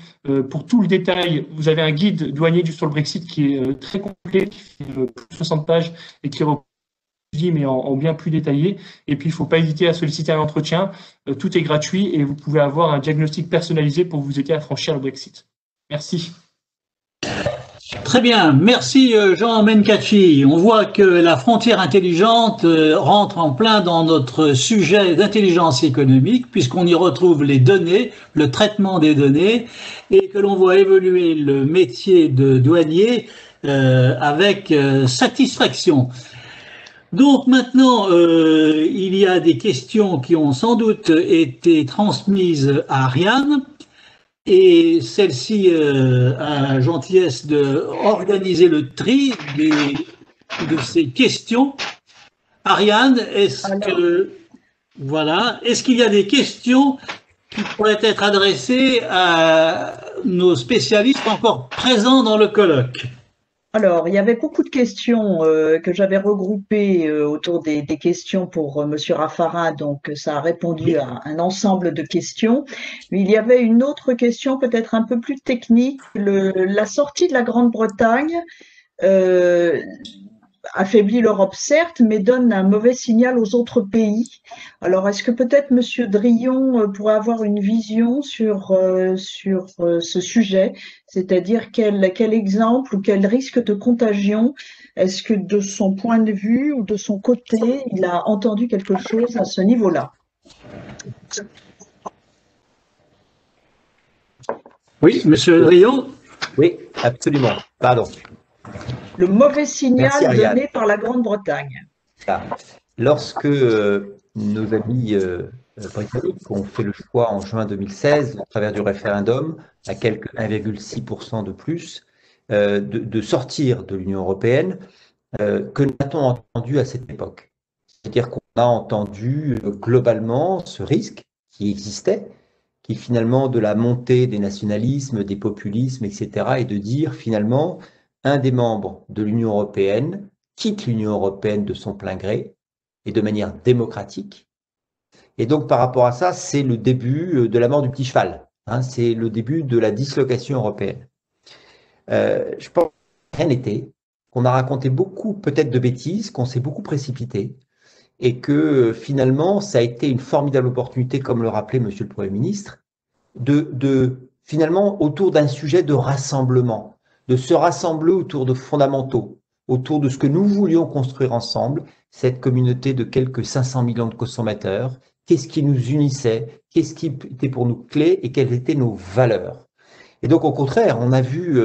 pour tout le détail, vous avez un guide douanier sur le Brexit qui est très complet, qui fait plus de 60 pages et qui reprend, mais en bien plus détaillé. Et puis, il ne faut pas hésiter à solliciter un entretien. Tout est gratuit et vous pouvez avoir un diagnostic personnalisé pour vous aider à franchir le Brexit. Merci. Très bien, merci Jean Menkachi. On voit que la frontière intelligente rentre en plein dans notre sujet d'intelligence économique, puisqu'on y retrouve les données, le traitement des données, et que l'on voit évoluer le métier de douanier avec satisfaction. Donc maintenant, il y a des questions qui ont sans doute été transmises à Ariane. Et celle-ci a la gentillesse d'organiser le tri de ces questions. Ariane, est-ce qu'il y a des questions qui pourraient être adressées à nos spécialistes encore présents dans le colloque? Alors, il y avait beaucoup de questions que j'avais regroupées autour des questions pour Monsieur Raffarin, donc ça a répondu à un ensemble de questions. Mais il y avait une autre question peut-être un peu plus technique. La sortie de la Grande-Bretagne affaiblit l'Europe, certes, mais donne un mauvais signal aux autres pays. Alors, est-ce que peut-être Monsieur Drillon pourrait avoir une vision sur ce sujet, c'est-à-dire quel exemple ou quel risque de contagion est-ce que de son point de vue ou de son côté, il a entendu quelque chose à ce niveau-là? Oui, Monsieur Drillon. Oui, absolument. Pardon. Le mauvais signal donné par la Grande-Bretagne. Lorsque nos amis britanniques ont fait le choix en juin 2016, à travers du référendum, à quelques 1,6% de plus, de sortir de l'Union européenne, que n'a-t-on entendu à cette époque? C'est-à-dire qu'on a entendu globalement ce risque qui existait, qui finalement de la montée des nationalismes, des populismes, etc., et de dire finalement un des membres de l'Union européenne quitte l'Union européenne de son plein gré et de manière démocratique. Et donc par rapport à ça, c'est le début de la mort du petit cheval. Hein, c'est le début de la dislocation européenne. Je pense que rien n'était, qu'on a raconté beaucoup peut-être de bêtises, qu'on s'est beaucoup précipité et que finalement ça a été une formidable opportunité, comme le rappelait Monsieur le Premier ministre, de finalement autour d'un sujet de rassemblement, de se rassembler autour de fondamentaux, autour de ce que nous voulions construire ensemble, cette communauté de quelques 500 millions de consommateurs. Qu'est-ce qui nous unissait, qu'est-ce qui était pour nous clé et quelles étaient nos valeurs. Et donc, au contraire, on a vu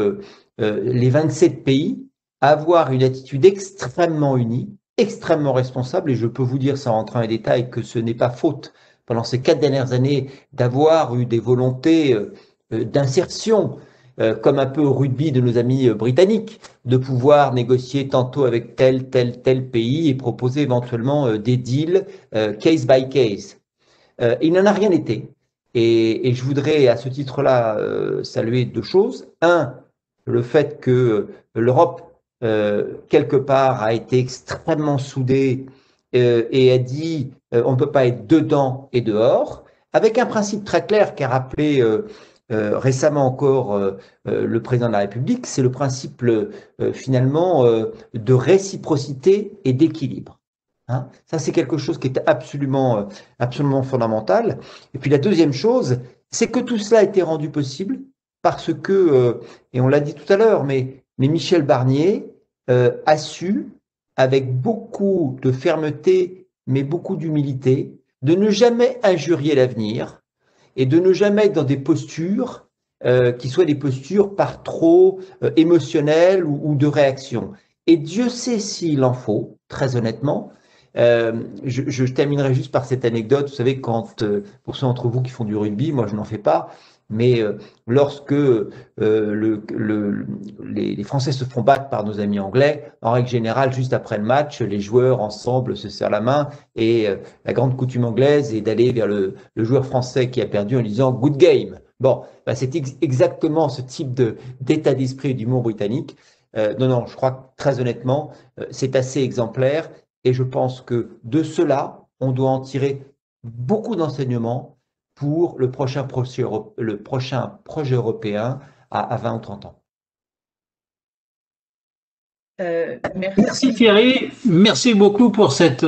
les 27 pays avoir une attitude extrêmement unie, extrêmement responsable, et je peux vous dire, sans rentrer en détail, que ce n'est pas faute, pendant ces 4 dernières années, d'avoir eu des volontés d'insertion, comme un peu au rugby de nos amis britanniques, de pouvoir négocier tantôt avec tel pays et proposer éventuellement des deals case by case. Il n'en a rien été. Et je voudrais à ce titre-là saluer 2 choses. Un, le fait que l'Europe, quelque part, a été extrêmement soudée et a dit on ne peut pas être dedans et dehors, avec un principe très clair qu'a rappelé récemment encore le président de la République, c'est le principe finalement de réciprocité et d'équilibre. Hein, ça, c'est quelque chose qui est absolument fondamental. Et puis la deuxième chose, c'est que tout cela a été rendu possible parce que, et on l'a dit tout à l'heure, mais Michel Barnier a su, avec beaucoup de fermeté, mais beaucoup d'humilité, de ne jamais injurier l'avenir et de ne jamais être dans des postures qui soient des postures par trop émotionnelles ou de réaction. Et Dieu sait s'il en faut, très honnêtement. Je terminerai juste par cette anecdote. Vous savez, quand, pour ceux d'entre vous qui font du rugby, moi je n'en fais pas, mais lorsque les Français se font battre par nos amis anglais, en règle générale, juste après le match, les joueurs ensemble se serrent la main et la grande coutume anglaise est d'aller vers le joueur français qui a perdu en disant « good game ». Bon, bah, c'est exactement ce type d'état d'esprit du monde britannique. Non, je crois que très honnêtement, c'est assez exemplaire. Et je pense que de cela, on doit en tirer beaucoup d'enseignements pour le prochain projet européen à 20 ou 30 ans. Merci Thierry, merci beaucoup pour cette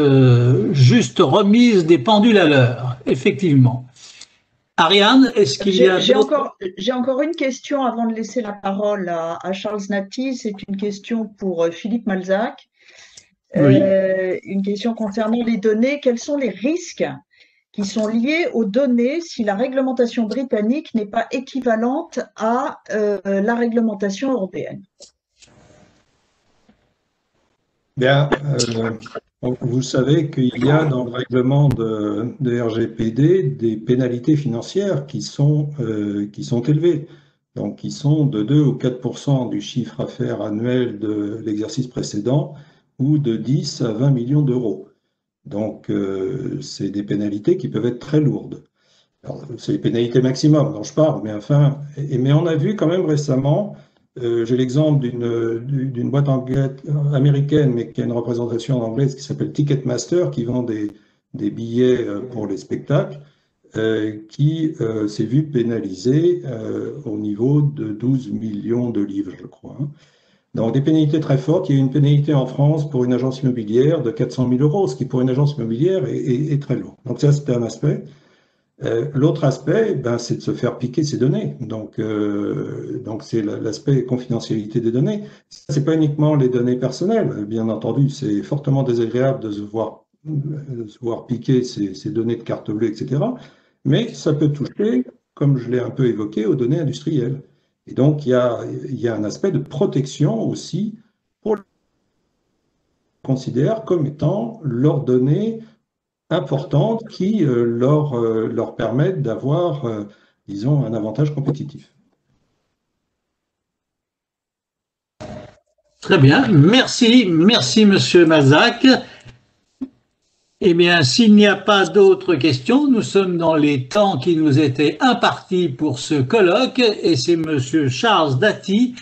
juste remise des pendules à l'heure, effectivement. Ariane, est-ce qu'il y a J'ai encore une question avant de laisser la parole à Charles Natti. C'est une question pour Philippe Malzac. Oui. Une question concernant les données. Quels sont les risques qui sont liés aux données si la réglementation britannique n'est pas équivalente à la réglementation européenne? Bien, vous savez qu'il y a dans le règlement de RGPD des pénalités financières qui sont élevées, donc qui sont de 2 ou 4% du chiffre d'affaires annuel de l'exercice précédent, ou de 10 à 20 millions d'euros. Donc, c'est des pénalités qui peuvent être très lourdes. C'est les pénalités maximum dont je parle, mais enfin, mais on a vu quand même récemment, j'ai l'exemple d'une boîte américaine, mais qui a une représentation anglaise qui s'appelle Ticketmaster, qui vend des billets pour les spectacles, qui s'est vu pénalisé au niveau de 12 millions de livres, je crois. Hein. Donc, des pénalités très fortes. Il y a une pénalité en France pour une agence immobilière de 400 000 euros, ce qui pour une agence immobilière est très lourd. Donc, ça, c'était un aspect. L'autre aspect, ben, c'est de se faire piquer ses données. Donc c'est l'aspect confidentialité des données. C'est pas uniquement les données personnelles, bien entendu. C'est fortement désagréable de se voir piquer ces données de carte bleue, etc. Mais ça peut toucher, comme je l'ai un peu évoqué, aux données industrielles. Et donc, il y a un aspect de protection aussi pour les considèrent comme étant leurs données importantes qui leur permettent d'avoir, disons, un avantage compétitif. Très bien, merci Monsieur Malzac. Eh bien, s'il n'y a pas d'autres questions, nous sommes dans les temps qui nous étaient impartis pour ce colloque et c'est Monsieur Charles Natti,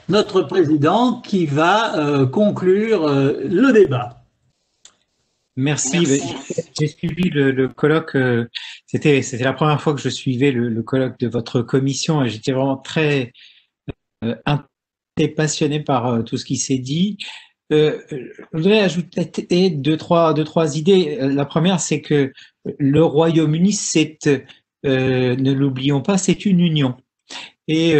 notre président, qui va conclure le débat. Merci. J'ai suivi le colloque C'était la première fois que je suivais le colloque de votre commission et j'étais vraiment très passionné par tout ce qui s'est dit. Je voudrais ajouter deux, trois idées. La première, c'est que le Royaume-Uni, ne l'oublions pas, c'est une union. Et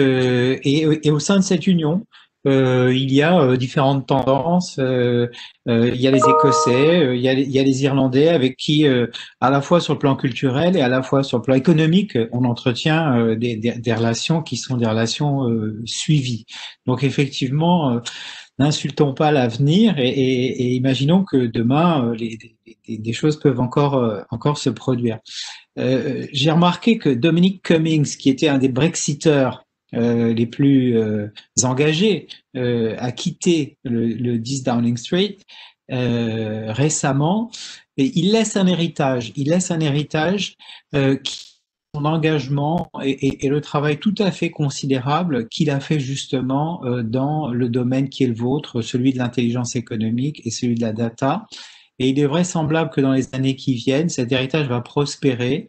au sein de cette union, il y a différentes tendances. Il y a les Écossais, il y a les Irlandais avec qui, à la fois sur le plan culturel et à la fois sur le plan économique, on entretient des relations qui sont des relations suivies. Donc effectivement, n'insultons pas l'avenir et imaginons que demain, des choses peuvent encore se produire. J'ai remarqué que Dominic Cummings, qui était un des Brexiteurs les plus engagés, a quitté le 10 Downing Street récemment, et il laisse un héritage. Il laisse un héritage son engagement et le travail tout à fait considérable qu'il a fait justement dans le domaine qui est le vôtre, celui de l'intelligence économique et celui de la data. Et il est vraisemblable que dans les années qui viennent, cet héritage va prospérer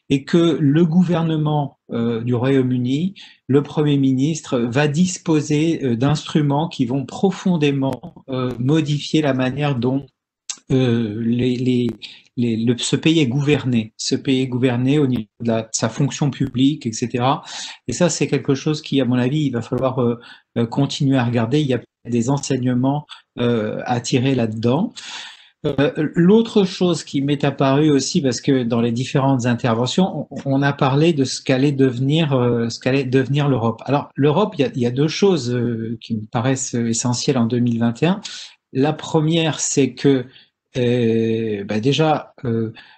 et que le gouvernement du Royaume-Uni, le Premier ministre, va disposer d'instruments qui vont profondément modifier la manière dont ce pays est gouverné, au niveau de sa fonction publique, etc. Et ça, c'est quelque chose qui, à mon avis, il va falloir continuer à regarder. Il y a des enseignements à tirer là-dedans. L'autre chose qui m'est apparue aussi, parce que dans les différentes interventions, on a parlé de ce qu'allait devenir l'Europe. Alors, l'Europe, il y a deux choses qui me paraissent essentielles en 2021. La première, c'est que déjà,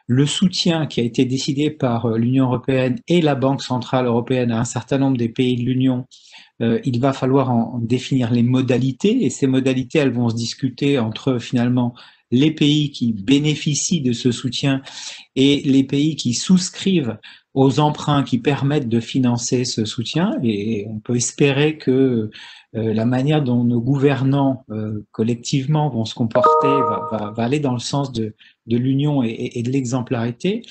le soutien qui a été décidé par l'Union européenne et la Banque centrale européenne à un certain nombre des pays de l'Union, il va falloir en définir les modalités, et ces modalités, elles vont se discuter entre finalement les pays qui bénéficient de ce soutien et les pays qui souscrivent aux emprunts qui permettent de financer ce soutien. Et on peut espérer que la manière dont nos gouvernants collectivement vont se comporter va aller dans le sens de l'union et de l'exemplarité.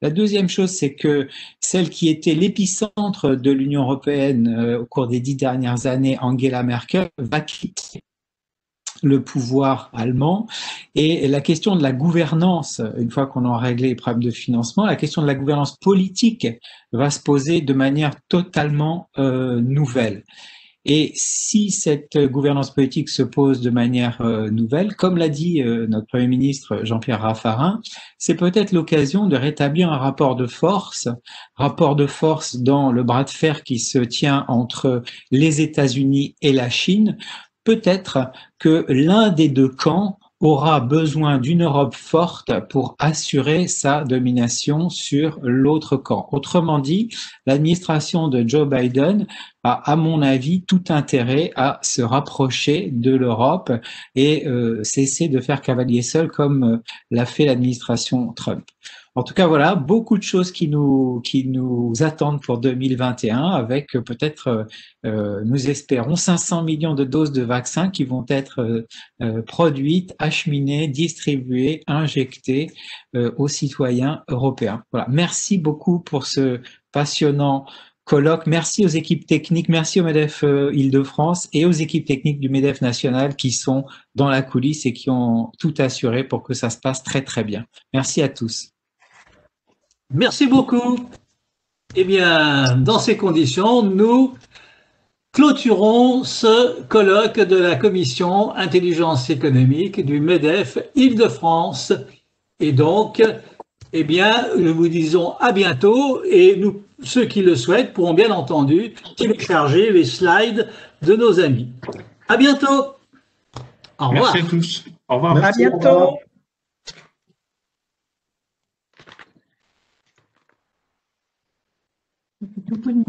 La deuxième chose, c'est que celle qui était l'épicentre de l'Union européenne au cours des 10 dernières années, Angela Merkel, va quitter le pouvoir allemand, et la question de la gouvernance, une fois qu'on a réglé les problèmes de financement, la question de la gouvernance politique va se poser de manière totalement nouvelle. Et si cette gouvernance politique se pose de manière nouvelle, comme l'a dit notre Premier ministre Jean-Pierre Raffarin, c'est peut-être l'occasion de rétablir un rapport de force dans le bras de fer qui se tient entre les États-Unis et la Chine. Peut-être que l'un des deux camps aura besoin d'une Europe forte pour assurer sa domination sur l'autre camp. Autrement dit, l'administration de Joe Biden a, à mon avis, tout intérêt à se rapprocher de l'Europe et cesser de faire cavalier seul comme l'a fait l'administration Trump. En tout cas, voilà, beaucoup de choses qui nous attendent pour 2021 avec peut-être, nous espérons, 500 millions de doses de vaccins qui vont être produites, acheminées, distribuées, injectées aux citoyens européens. Voilà. Merci beaucoup pour ce passionnant colloque. Merci aux équipes techniques, merci au MEDEF Île-de-France et aux équipes techniques du MEDEF national qui sont dans la coulisse et qui ont tout assuré pour que ça se passe très très bien. Merci à tous. Merci beaucoup. Eh bien, dans ces conditions, nous clôturons ce colloque de la Commission Intelligence économique du MEDEF Île-de-France. Et donc, eh bien, nous vous disons à bientôt et nous, ceux qui le souhaitent pourront bien entendu télécharger les slides de nos amis. À bientôt. Au revoir. Merci à tous. Au revoir. À bientôt. Tout pour nous.